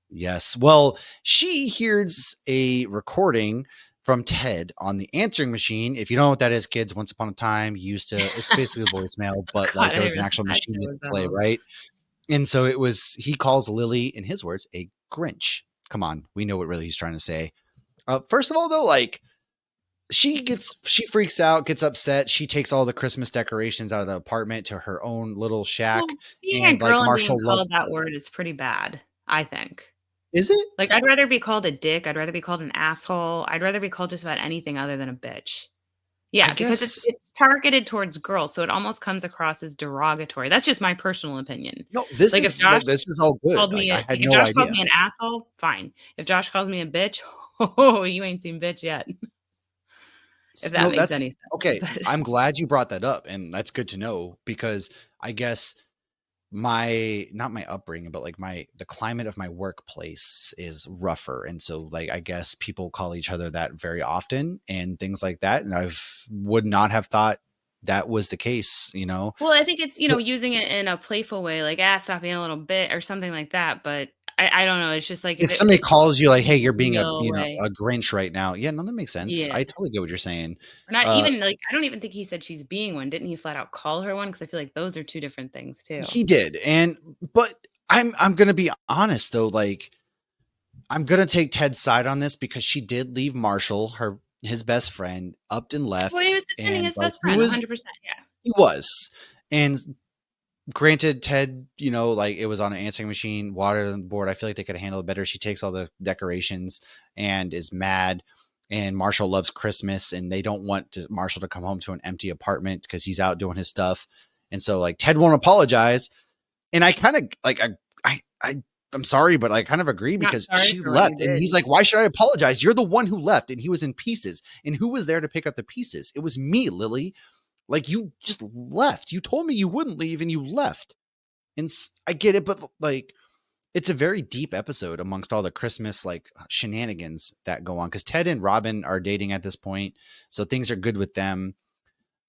Yes. Well, she hears a recording from Ted on the answering machine. If you don't know what that is, kids, once upon a time it's basically the voicemail, but God, like I there didn't was an even actual think that machine shit that was that play, old. right? And so he calls Lily, in his words, a Grinch. Come on, we know what really he's trying to say. First of all, though, like she freaks out, gets upset. She takes all the Christmas decorations out of the apartment to her own little shack, Well, being a and like girl and being Marshall loves. called that word is pretty bad, I think. Is it? Like, I'd rather be called a dick, I'd rather be called an asshole, I'd rather be called just about anything other than a bitch. I Yeah, because it's guess it's targeted towards girls, so it almost comes across as derogatory. That's just my personal opinion. no. This Like, if is Josh this is all good. called Like me I a had if no Josh calls idea. me an asshole, fine. If Josh calls me a bitch, oh, you ain't seen bitch yet, if that No, makes that's any sense, okay. but I'm glad you brought that up, and that's good to know because I guess my not my upbringing, but like the climate of my workplace is rougher, and so like I guess people call each other that very often and things like that, and would not have thought that was the case, you know. well, I think it's, But using it in a playful way, like, "Ah, stop being a little bit," or something like that, but I don't know, it's just like if if somebody it's calls you like, "Hey, in you're a being a real way. a Grinch right now," yeah, no, that makes sense. Yeah. I totally get what you're saying. Or not Uh, even like, I don't even think he said she's being one. Didn't he flat out call her one? Because I feel like those are 2 different things too. he did, and but I'm gonna be honest though, like I'm gonna take Ted's side on this because she did leave Marshall, his best friend, up and Well, he left, was defending and his like best friend 100%, yeah. he was, and granted, Ted, like it was on an answering machine, water on the board. I feel like they could have handled it better. She takes all the decorations and is mad. And Marshall loves Christmas, and they don't want Marshall to come home to an empty apartment because he's out doing his stuff. And so like Ted won't apologize. And I kind of like, I'm sorry, but I kind of agree Not because sorry she for what you left and did. he's like, why should I apologize? You're the one who left and he was in pieces. And who was there to pick up the pieces? It was me, Lily. Like you just left. You told me you wouldn't leave and you left. And I get it, but like, it's a very deep episode amongst all the Christmas like shenanigans that go on because Ted and Robin are dating at this point. So things are good with them.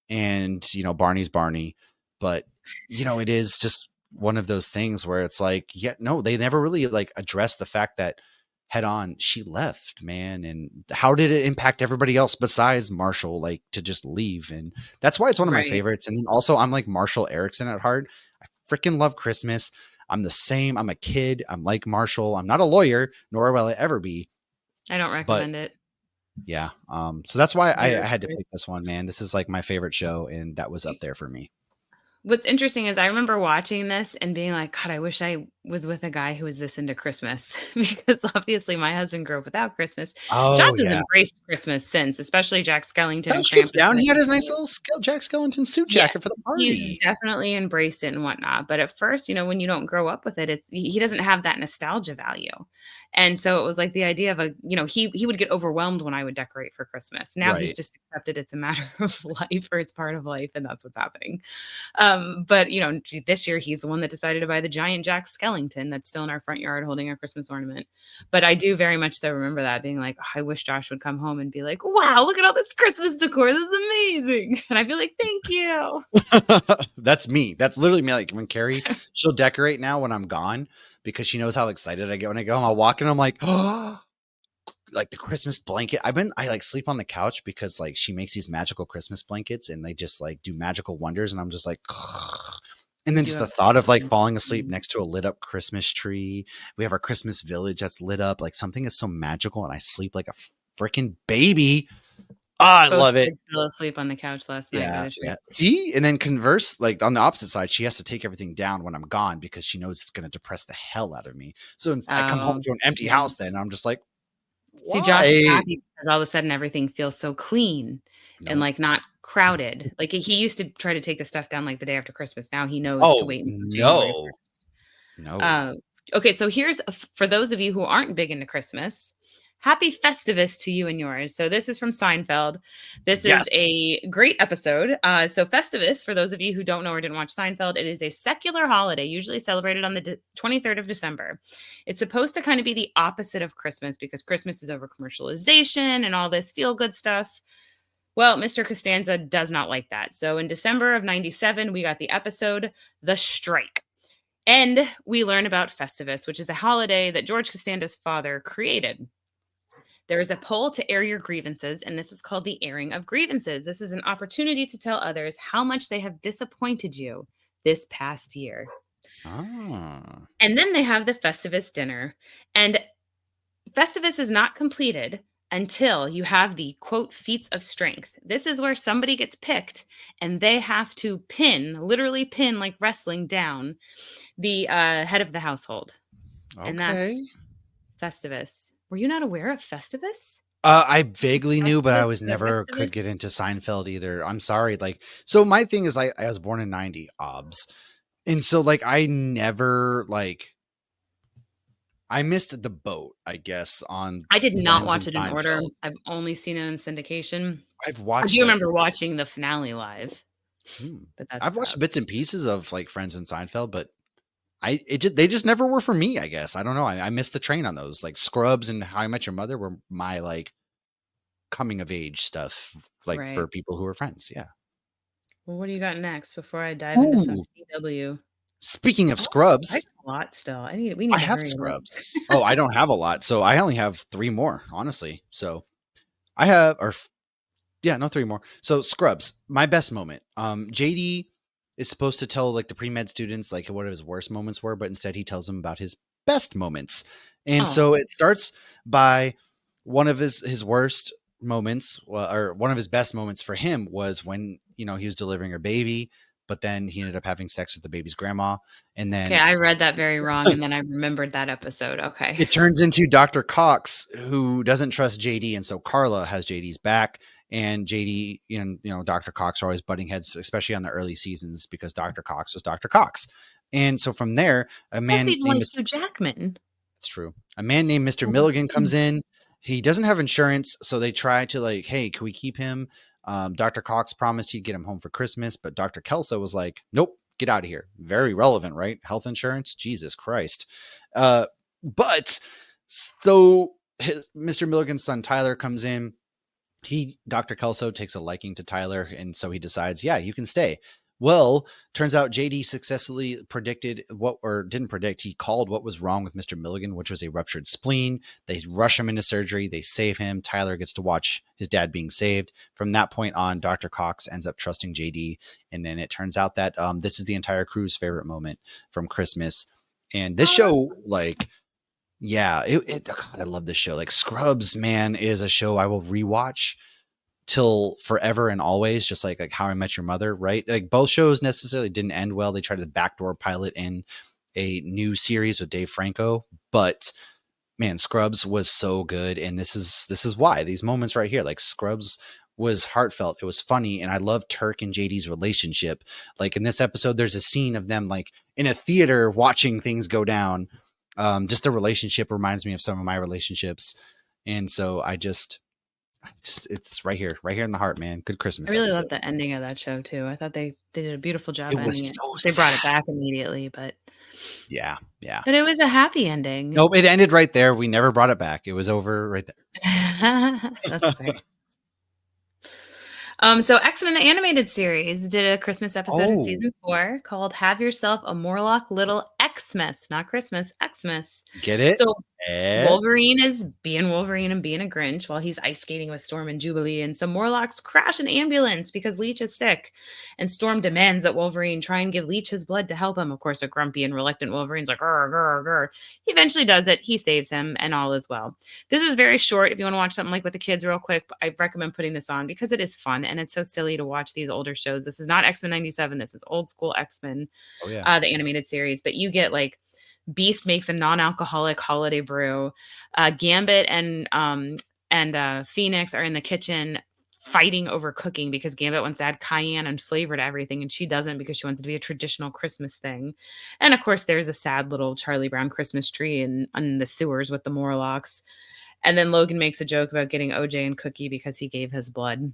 And, Barney's Barney. But, it is just one of those things where it's like, yeah, no, they never really like address the fact that head on she left, man. And how did it impact everybody else besides Marshall, like to just leave? And that's why it's one of my Right. favorites. And then also, I'm like Marshall Erickson at heart. I freaking love Christmas. I'm the same. I'm a kid. I'm like Marshall. I'm not a lawyer, nor will I ever be. I don't But recommend it. yeah, so that's why I Zero had to choice. pick this one, man. This is like my favorite show, and that was up there for me. What's interesting is I remember watching this and being like, "God, I wish I was with a guy who was this into Christmas," because obviously my husband grew up without Christmas. Josh Oh has yeah, embraced Christmas since, especially Jack Skellington and Josh gets Krampus down. and He had his nice everything. little Jack Skellington suit Yeah, jacket for the he's party. definitely embraced it and whatnot, but at first, when you don't grow up with it, he doesn't have that nostalgia value, and so it was like the idea of he would get overwhelmed when I would decorate for Christmas. Now he's Right. just accepted it's a matter of life or it's part of life, and that's what's happening. But this year he's the one that decided to buy the giant Jack Skellington that's still in our front yard holding a Christmas ornament. But I do very much so remember that being like, "Oh, I wish Josh would come home and be like, wow, look at all this Christmas decor. This is amazing." And I'd be like, thank you. That's me. That's literally me. Like when Carrie, she'll decorate now when I'm gone because she knows how excited I get when I go home. I'll walk in, I'm like, oh, like the Christmas blanket. I like sleep on the couch because like she makes these magical Christmas blankets and they just like do magical wonders. And I'm just like, and We then do just the have thought of like some falling asleep next to a lit up Christmas tree. We have our Christmas village that's lit up. Like something is so magical and I sleep like a freaking baby. I both love it. kids fell asleep on the couch last night by Yeah, the yeah. tree. See? And then converse, like on the opposite side, she has to take everything down when I'm gone because she knows it's going to depress the hell out of me. So I come home Oh, to an empty yeah. house then. And I'm just like, See, Josh is why? happy because all of a sudden everything feels so clean and, Nope. like, not crowded. Like, he used to try to take the stuff down, like, the day after Christmas. Now he knows to Oh, wait until January no. 1st. No. Okay, so here's for those of you who aren't big into Christmas, happy Festivus to you and yours. So this is from Seinfeld. This is Yes. a great episode. So Festivus, for those of you who don't know or didn't watch Seinfeld, it is a secular holiday usually celebrated on the 23rd of December. It's supposed to kind of be the opposite of Christmas because Christmas is over commercialization and all this feel good stuff. Well, Mr. Costanza does not like that. So in December of 97, we got the episode The Strike. And we learn about Festivus, which is a holiday that George Costanza's father created. There is a poll to air your grievances, and this is called the airing of grievances. This is an opportunity to tell others how much they have disappointed you this past year. Ah. And then they have the Festivus dinner. And Festivus is not completed until you have the quote feats of strength. This is where somebody gets picked and they have to literally pin like wrestling down the head of the household. And Okay. that's Festivus. Were you not aware of Festivus? I vaguely knew, but I Festivus was the never Festivus? could get into Seinfeld either. I'm sorry. Like, so my thing is, I was born in '90, obs, and so like I never like I missed the boat, I guess, on I did not Friends and watch it in order. Seinfeld. I've only seen it in syndication. I've I do watched like remember watching the finale live, hmm, but that's I've watched about bits and pieces of like Friends and Seinfeld, but they just never were for me. I guess I don't know. I missed the train on those. Like Scrubs and How I Met Your Mother were my like coming of age stuff, like for right. people who are friends. Yeah. Well, what do you got next before I dive into some Ooh, CW? speaking of Oh, I Scrubs, got a lot still. We I need to have hurry it up. Scrubs. Oh, I don't have a lot, so I only have three more, honestly. So I have, yeah, no, three more. So Scrubs, my best moment. JD is supposed to tell like the pre-med students like what his worst moments were, but instead he tells them about his best moments. And Oh, so it starts by one of his worst moments, or one of his best moments for him was when he was delivering her baby, but then he ended up having sex with the baby's grandma, and okay. then I read that very wrong, and then I remembered that episode. Okay. it turns into Dr. Cox, who doesn't trust JD, and so Carla has JD's back, and JD, Dr. Cox are always butting heads, especially on the early seasons, because Dr. Cox was Dr. Cox. And so from there, a Doesn't man even named like Mr. Hugh Jackman. That's true. A man named Mr. Oh. Milligan comes in. He doesn't have insurance, so they try to like, hey, can we keep him? Dr. Cox promised he'd get him home for Christmas, but Dr. Kelso was like, nope, get out of here. Very relevant, right? Health insurance, Jesus Christ. But so Mr. Milligan's son Tyler comes in. Dr. Kelso takes a liking to Tyler, and so he decides, yeah, you can stay. Well, turns out JD successfully predicted what, or didn't predict, he called what was wrong with Mr. Milligan, which was a ruptured spleen. They rush him into surgery. They save him. Tyler gets to watch his dad being saved. From that point on, Dr. Cox ends up trusting JD. And then it turns out that this is the entire crew's favorite moment from Christmas. And this show, like, yeah, God, I love this show. Like Scrubs, man, is a show I will rewatch till forever and always, just like How I Met Your Mother, right? Like both shows necessarily didn't end well. They tried to backdoor pilot in a new series with Dave Franco, but man, Scrubs was so good, and this is why these moments right here, like Scrubs was heartfelt, it was funny, and I love Turk and JD's relationship. Like in this episode, there's a scene of them like in a theater watching things go down. Just the relationship reminds me of some of my relationships, and so I just it's right here in the heart, man. Good I Christmas really love episode. the ending of that show too. I thought they did a beautiful job It was ending it. so They brought it sad. back immediately, but Yeah, yeah. it was a happy ending. Nope, it ended right there. We never brought it back. It was over right That's there. fair. So X-Men the animated series did a Christmas episode in Oh, season 4 called "Have Yourself a Morlock Little Xmas," not Christmas, Xmas. get it? So Eh? Wolverine is being Wolverine and being a Grinch while he's ice skating with Storm and Jubilee, and some Morlocks crash an ambulance because Leech is sick. And Storm demands that Wolverine try and give Leech his blood to help him. Of course, a grumpy and reluctant Wolverine's like, grr, grr, grr. He eventually does it. He saves him, and all is well. This is very short. If you want to watch something like with the kids real quick, I recommend putting this on because it is fun and it's so silly to watch these older shows. This is not X-Men 97. This is old school X-Men, Oh, yeah. the animated series. But you get like Beast makes a non-alcoholic holiday brew. Gambit and Phoenix are in the kitchen fighting over cooking because Gambit wants to add cayenne and flavor to everything, and she doesn't because she wants it to be a traditional Christmas thing. And of course, there's a sad little Charlie Brown Christmas tree in the sewers with the Morlocks. And then Logan makes a joke about getting OJ and Cookie because he gave his blood.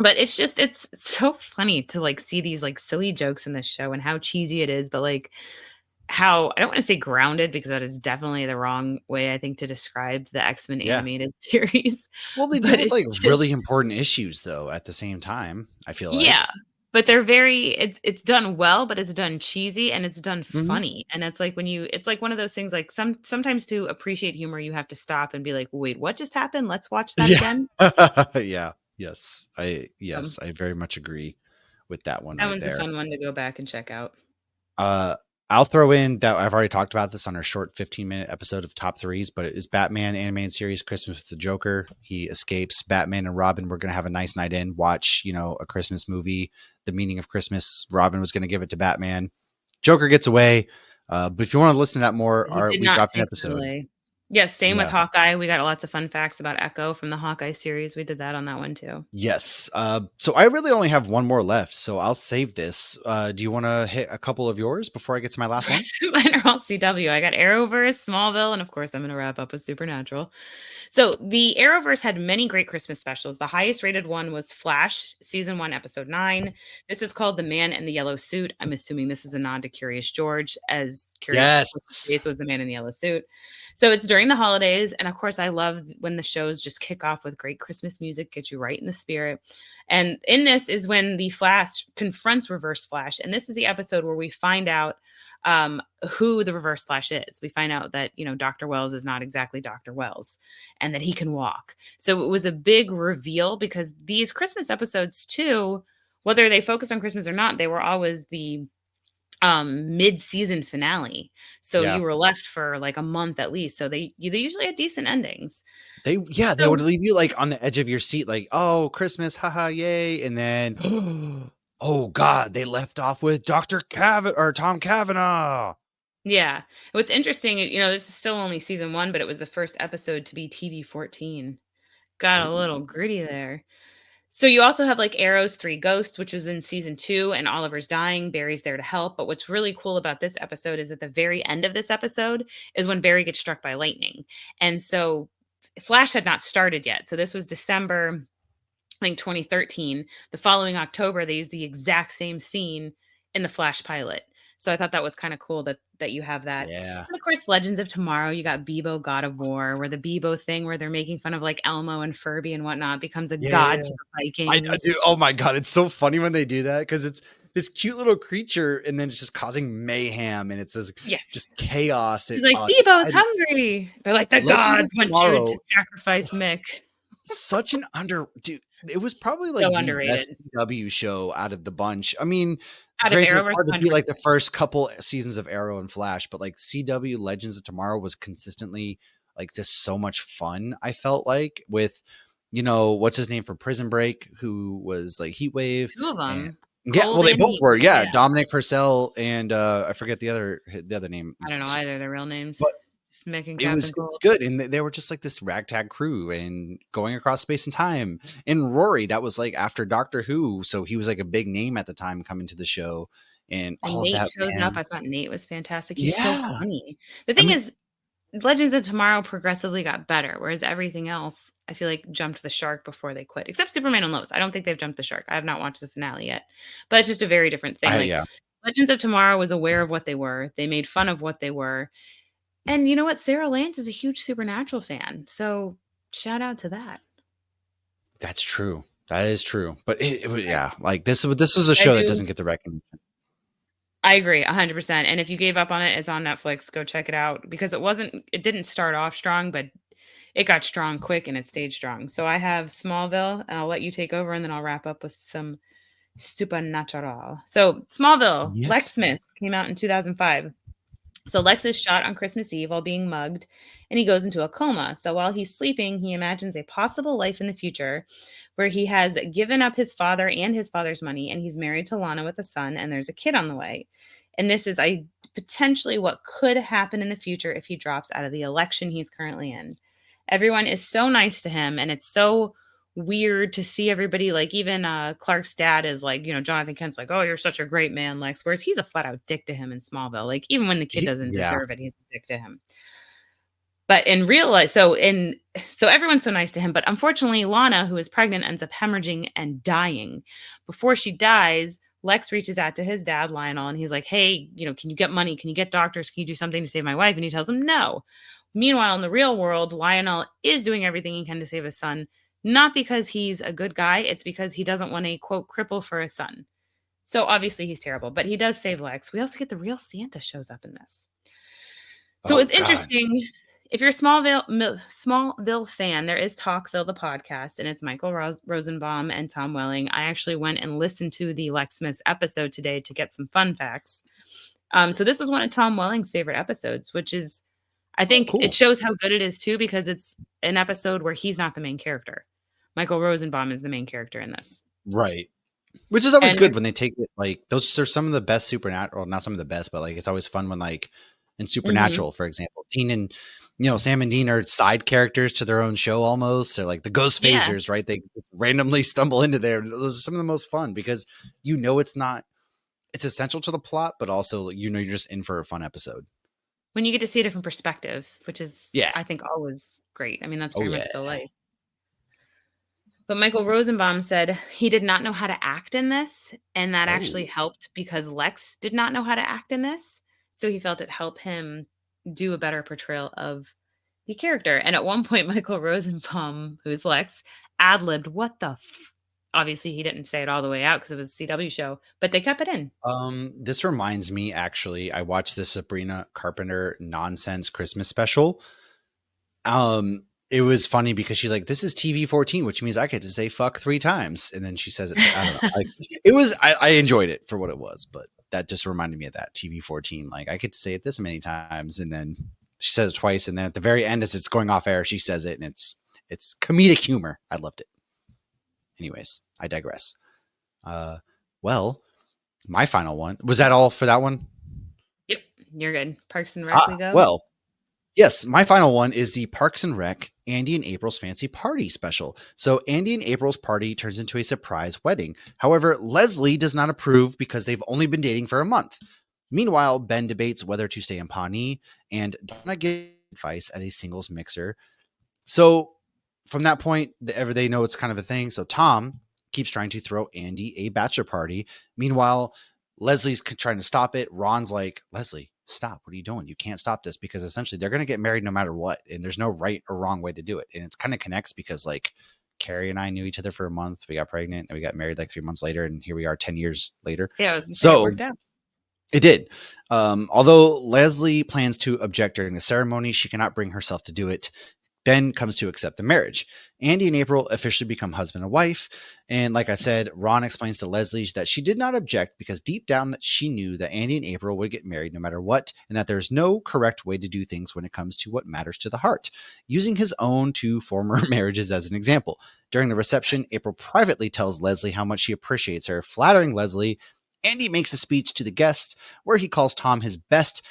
But it's so funny to like see these like silly jokes in this show and how cheesy it is, but like how I don't want to say grounded because that is definitely the wrong way I think to describe the X-Men Yeah. animated series. Well, they deal But with it's like just really important issues though at the same time, I feel yeah. like. But they're very it's done well, but it's done cheesy and it's done Mhm. funny. And it's like when you it's like one of those things like sometimes to appreciate humor you have to stop and be like, "Wait, what just happened? Let's watch that Yeah. again." Yeah. Yes. I very much agree with that one That right one's a there. fun one to go back and check out. Uh, I'll throw in that I've already talked about this on our short 15-minute episode of Top Threes, but it is Batman animated series Christmas with the Joker. He escapes. Batman and Robin were going to have a nice night in, watch, a Christmas movie, The Meaning of Christmas. Robin was going to give it to Batman. Joker gets away. But if you want to listen to that more, He did we not dropped an take it episode. away. Yes, same with Yeah. Hawkeye. We got lots of fun facts about Echo from the Hawkeye series. We did that on that one too. Yes. So I really only have one more left, so I'll save this. Do you want to hit a couple of yours before I get to my The last one? rest of mine are all CW. I got Arrowverse, Smallville, and of course, I'm going to wrap up with Supernatural. So the Arrowverse had many great Christmas specials. The highest rated one was Flash, season 1, episode 9. This is called The Man in the Yellow Suit. I'm assuming this is a nod to Curious George, as Curious Yes. George was the man in the yellow suit. So it's during the holidays. And of course, I love when the shows just kick off with great Christmas music, get you right in the spirit. And in this is when the Flash confronts Reverse Flash. And this is the episode where we find out who the Reverse Flash is. We find out that, Dr. Wells is not exactly Dr. Wells and that he can walk. So it was a big reveal because these Christmas episodes, too, whether they focused on Christmas or not, they were always the mid-season finale. So Yeah. you were left for like a month at least. So they usually had decent endings. They would So leave you, like, on the edge of your seat, like, "Oh, Christmas, haha, yay," and then, "Oh god, they left off with Dr. Cavan or Tom Cavanaugh." yeah. What's interesting, this is still only season 1, but it was the first episode to be TV 14. Got a little Ooh. gritty there. So you also have like Arrow's Three Ghosts, which was in season 2, and Oliver's dying. Barry's there to help. But what's really cool about this episode is at the very end of this episode is when Barry gets struck by lightning. And so Flash had not started yet. So this was December, I think 2013. The following October, they used the exact same scene in the Flash pilot. So I thought that was kind of cool that you have that. Yeah. And of course, Legends of Tomorrow, you got Bebo, God of War, where the Bebo thing where they're making fun of like Elmo and Furby and whatnot becomes a Yeah, yeah, god yeah. to the I Vikings. do. Oh my god, it's so funny when they do that because it's this cute little creature, and then it's just causing mayhem, and it's Yes. just chaos. He's It, like, Bebo's hungry. They're like, the Legends gods of want you to Tomorrow, sacrifice Mick. such an dude. It was probably like So the underrated. best CW show out of the bunch. I mean, Out of granted, it's Arrowverse, hard to beat like the 100%. first couple seasons of Arrow and Flash, but like CW Legends of Tomorrow was consistently like just so much fun. I felt like with, what's his name from Prison Break, who was like Heatwave, Two of and them. yeah, well, Cold they and both Heat. were, yeah, Yeah. Dominic Purcell and I forget the other name, I don't know either their real names. but Just Mick and it was Captain it was Cold. good, and they were just like this ragtag crew and going across space and time. And Rory, that was like after Doctor Who, so he was like a big name at the time coming to the show, and And all of Nate that, shows up. man. I thought Nate was fantastic. He's so Yeah, funny. The I thing mean, is, Legends of Tomorrow progressively got better, whereas everything else, I feel like, jumped the shark before they quit. Except Superman and Lois. I don't think they've jumped the shark. I have not watched the finale yet. But it's just a very different thing. I Like yeah, Legends of Tomorrow was aware of what they were. They made fun of what they were. And you know what? Sarah Lance is a huge Supernatural fan. So shout out to that. that's true. That is true. But yeah, like this was a I show that do. doesn't get the recognition. I agree 100%. And if you gave up on it, it's on Netflix. Go check it out because it didn't start off strong, but it got strong quick and it stayed strong. So I have Smallville, and I'll let you take over and then I'll wrap up with some Supernatural. So Smallville, Lex Yes. Smith came out in 2005. So Lex is shot on Christmas Eve while being mugged, and he goes into a coma. So while he's sleeping, he imagines a possible life in the future where he has given up his father and his father's money, and he's married to Lana with a son, and there's a kid on the way. And this is potentially what could happen in the future if he drops out of the election he's currently in. Everyone is so nice to him, and it's so weird to see everybody, like even Clark's dad is like, Jonathan Kent's like, oh, you're such a great man, Lex, whereas he's a flat out dick to him in Smallville. Like even when the kid doesn't Yeah. deserve it, he's a dick to him. But in real life, so everyone's so nice to him, but unfortunately Lana, who is pregnant, ends up hemorrhaging and dying. Before she dies, Lex reaches out to his dad Lionel, and he's like, hey, can you get money, can you get doctors, can you do something to save my wife? And he tells him no. Meanwhile, in the real world, Lionel is doing everything he can to save his son, not because he's a good guy, it's because he doesn't want a quote cripple for a son. So obviously he's terrible, but he does save Lex. We also get the real Santa shows up in this. So Oh it's God. interesting. If you're a Smallville fan, there is Talkville, the podcast, and it's Michael Rosenbaum and Tom Welling. I actually went and listened to the Lex Smith episode today to get some fun facts. So this was one of Tom Welling's favorite episodes, which is, I Oh, think it cool. shows how good it is too, because it's an episode where he's not the main character. Michael Rosenbaum is the main character in this. Right. Which is always And good when they take it, like those are some of the best Supernatural, not some of the best, but like it's always fun when like in mhm, Supernatural, for example, Dean and Sam and Dean are side characters to their own show almost. They're like the ghost yeah, phasers, right? They randomly stumble into there. Those are some of the most fun because it's essential to the plot, but also you're just in for a fun episode. when you get to see a different perspective, which is, Yeah. I think, always great. I mean, that's Oh very yeah. much so life. But Michael Rosenbaum said he did not know how to act in this, and that actually Oh. helped because Lex did not know how to act in this. So he felt it helped him do a better portrayal of the character. And at one point, Michael Rosenbaum, who's Lex, ad-libbed, "What the f—" Obviously, he didn't say it all the way out because it was a CW show, but they kept it in. This reminds me actually, I watched the Sabrina Carpenter nonsense Christmas special. It was funny because she's like, "This is TV-14, which means I get to say fuck 3 times," and then she says it. I don't know. Like, I enjoyed it for what it was, but that just reminded me of that TV-14. Like, I get to say it this many times, and then she says it twice, and then at the very end, as it's going off air, she says it, and it's comedic humor. I loved it. Anyways, I digress. Well, my final one was that all for that one. Yep, you're good. Parks and Rec, we go. Well, yes, my final one is the Parks and Rec Andy and April's fancy party special. So Andy and April's party turns into a surprise wedding. However, Leslie does not approve because they've only been dating for a month. Meanwhile, Ben debates whether to stay in Pawnee, and Donna gives advice at a singles mixer. So from that point, they know it's kind of a thing. So Tom keeps trying to throw Andy a bachelor party. Meanwhile, Leslie's trying to stop it. Ron's like, Leslie, stop. What are you doing? You can't stop this because essentially they're going to get married no matter what. And there's no right or wrong way to do it. And it kind of connects because like Carrie and I knew each other for a month. We got pregnant and we got married like 3 months later. And here we are 10 years later. Yeah, I was gonna say it So worked out. it did. Although Leslie plans to object during the ceremony, she cannot bring herself to do it. Ben comes to accept the marriage. Andy and April officially become husband and wife. And like I said, Ron explains to Leslie that she did not object because deep down that she knew that Andy and April would get married no matter what, and that there's no correct way to do things when it comes to what matters to the heart. Using his own 2 former marriages as an example. During the reception, April privately tells Leslie how much she appreciates her, flattering Leslie. Andy makes a speech to the guests where he calls Tom his best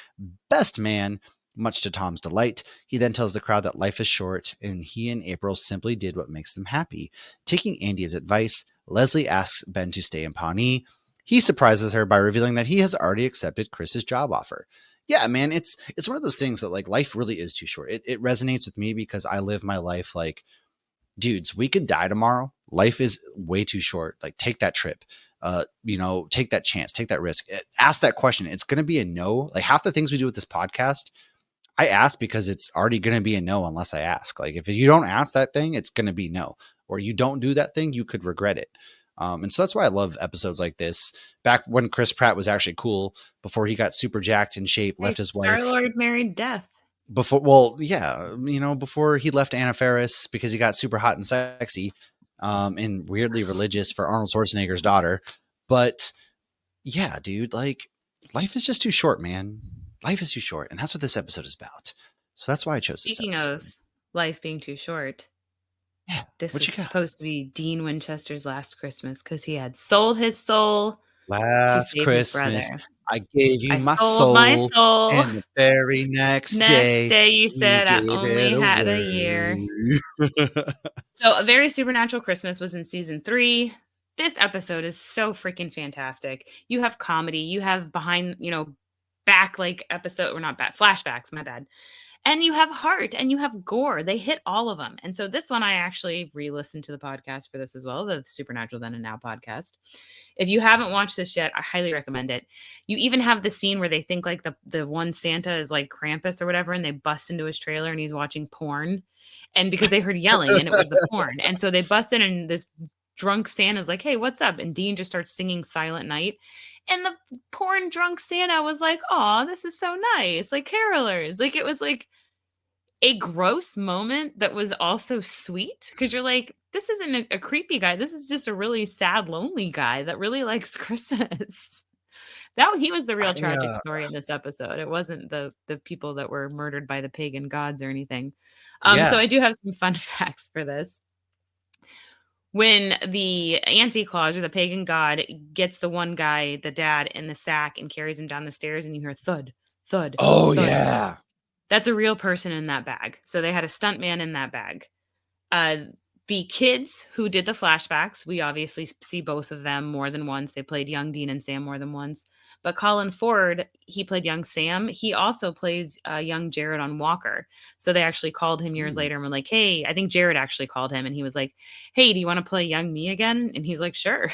man, much to Tom's delight. He then tells the crowd that life is short and he and April simply did what makes them happy. Taking Andy's advice, Leslie asks Ben to stay in Pawnee. He surprises her by revealing that he has already accepted Chris's job offer. Yeah, man, it's one of those things that like life really is too short. It resonates with me because I live my life like, dudes, we could die tomorrow. Life is way too short. Like take that trip. Take that chance, take that risk. Ask that question. It's going to be a no. Like half the things we do with this podcast, I ask because it's already going to be a no unless I ask. Like if you don't ask that thing, it's going to be no. Or you don't do that thing, you could regret it. And so that's why I love episodes like this. Back when Chris Pratt was actually cool, before he got super jacked in shape, left his wife. Star-Lord married Death. Before he left Anna Faris because he got super hot and sexy, and weirdly religious for Arnold Schwarzenegger's daughter. But yeah, dude, like life is just too short, man. Life is too short. And that's what this episode is about. So that's why I chose Speaking this episode. of life being too short, Yeah. this What was you got? supposed to be Dean Winchester's last Christmas because he had sold his soul to Last save his brother. Christmas, I gave you I my sold my soul. soul. And the very next Next day, day you you said I gave only it had a year. away. So A Very Supernatural Christmas was in season 3. This episode is so freaking fantastic. You have comedy, you have behind, back like episode or not back flashbacks, my bad. And you have heart and you have gore. They hit all of them. And so this one I actually re-listened to the podcast for this as well, the Supernatural Then and Now podcast. If you haven't watched this yet, I highly recommend it. You even have the scene where they think like the one Santa is like Krampus or whatever, and they bust into his trailer and he's watching porn. And because they heard yelling and it was the porn. And so they bust in and this drunk Santa's like, hey, what's up? And Dean just starts singing Silent Night. And the porn drunk Santa was like, oh, this is so nice. Like carolers. Like it was like a gross moment that was also sweet because you're like, this isn't a creepy guy. This is just a really sad, lonely guy that really likes Christmas. That he was the real tragic story in this episode. It wasn't the people that were murdered by the pagan gods or anything. So I do have some fun facts for this. When the Anti-Claus or the pagan god gets the one guy, the dad, in the sack and carries him down the stairs, and you hear thud, thud. Oh, thud. yeah. That's a real person in that bag. So they had a stunt man in that bag. The kids who did the flashbacks, we obviously see both of them more than once. They played young Dean and Sam more than once. But Colin Ford, he played young Sam. He also plays young Jared on Walker. So they actually called him years later and were like, hey, I think Jared actually called him and he was like, hey, do you want to play young me again? And he's like, sure.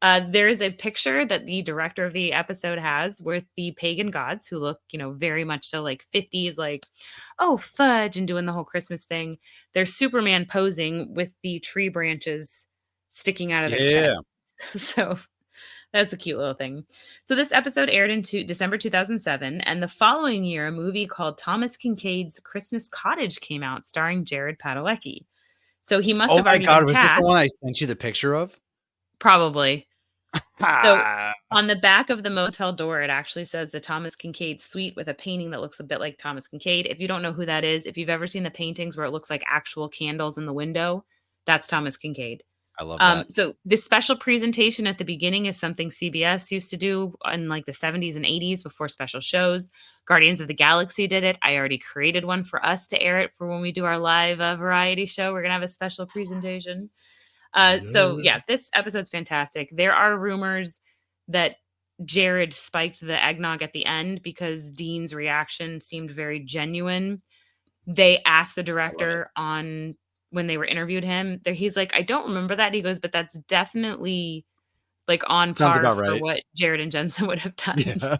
There is a picture that the director of the episode has with the pagan gods who look, very much so like 50s, like, oh, fudge, and doing the whole Christmas thing. There's Superman posing with the tree branches sticking out of their chest. So that's a cute little thing. So this episode aired in December 2007, and the following year, a movie called Thomas Kincaid's Christmas Cottage came out, starring Jared Padalecki. So he must have already been Was this the cast. one I sent you the picture of? Probably. So on the back of the motel door, it actually says the Thomas Kincaid Suite with a painting that looks a bit like Thomas Kincaid. If you don't know who that is, if you've ever seen the paintings where it looks like actual candles in the window, that's Thomas Kincaid. I love that. So this special presentation at the beginning is something CBS used to do in like the 70s and 80s before special shows. Guardians of the Galaxy did it. I already created one for us to air it for when we do our live variety show. We're going to have a special presentation. So Yeah. yeah, this episode's fantastic. There are rumors that Jared spiked the eggnog at the end because Dean's reaction seemed very genuine. They asked the I love it. director on when they were interviewed him, there he's like, "I don't remember that." He goes, "But that's definitely, like, on Sounds par about for right. what Jared and Jensen would have done." Yeah.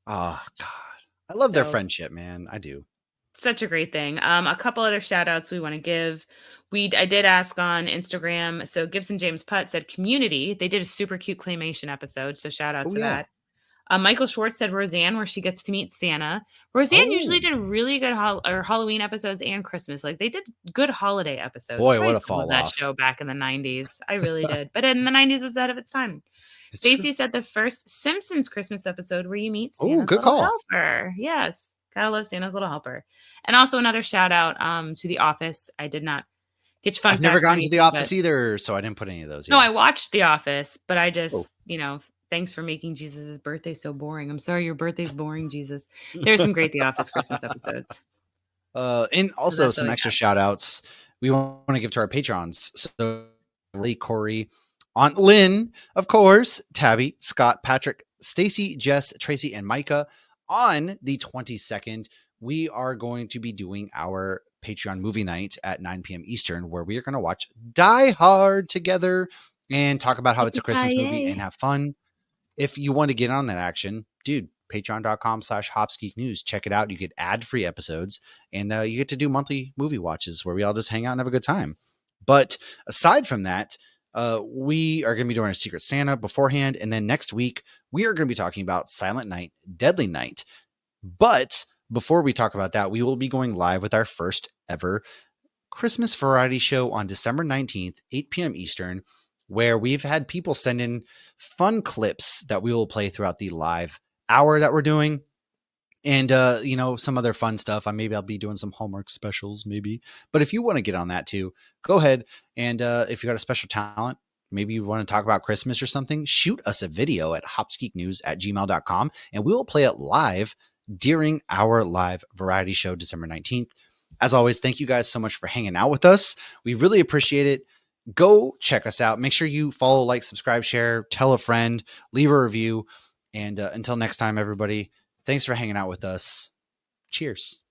Oh, God. I love their So, friendship, man. I do. such a great thing. A couple other shout outs we wanna give. I did ask on Instagram, so Gibson James Putt said, "Community." They did a super cute claymation episode, so shout out Oh, to yeah. that. Michael Schwartz said Roseanne, where she gets to meet Santa. Roseanne usually Oh, did really good Halloween episodes and Christmas. Like they did good holiday episodes. boy, I what a used to love fall that off. show back in the 90s. I really did. But in the 90s was ahead of its time. It's true. Stacy said the first Simpsons Christmas episode where you meet Oh, Santa's good little call. helper. Yes. Gotta love Santa's little helper. And also another shout out to The Office. I did not get fun I've never facts or gotten to The anything, but Office either, so I didn't put any of those. no, Yeah. I watched The Office, but I Oh. just, thanks for making Jesus' birthday so boring. I'm sorry your birthday's boring, Jesus. There's some great The Office Christmas episodes. And So also that's all some I extra got. shout outs we want to give to our patrons. So Lee, Corey, Aunt Lynn, of course, Tabby, Scott, Patrick, Stacy, Jess, Tracy, and Micah. On the 22nd, we are going to be doing our Patreon movie night at 9 p.m. Eastern, where we are going to watch Die Hard together and talk about how it's a Christmas movie and Yippee-ki-yay. have fun. If you want to get on that action, dude, patreon.com/hopsgeeknews. Check it out. You get ad-free episodes and you get to do monthly movie watches where we all just hang out and have a good time. But aside from that, we are going to be doing a Secret Santa beforehand. And then next week, we are going to be talking about Silent Night, Deadly Night. But before we talk about that, we will be going live with our first ever Christmas variety show on December 19th, 8 p.m. Eastern, where we've had people send in fun clips that we will play throughout the live hour that we're doing. And, some other fun stuff. Maybe I'll be doing some Hallmark specials, maybe. But if you want to get on that too, go ahead. And if you got a special talent, maybe you want to talk about Christmas or something, shoot us a video at hopsgeeknews@gmail.com and we will play it live during our live variety show December 19th. As always, thank you guys so much for hanging out with us. We really appreciate it. Go check us out. Make sure you follow, like, subscribe, share, tell a friend, leave a review. And until next time, everybody, thanks for hanging out with us. Cheers.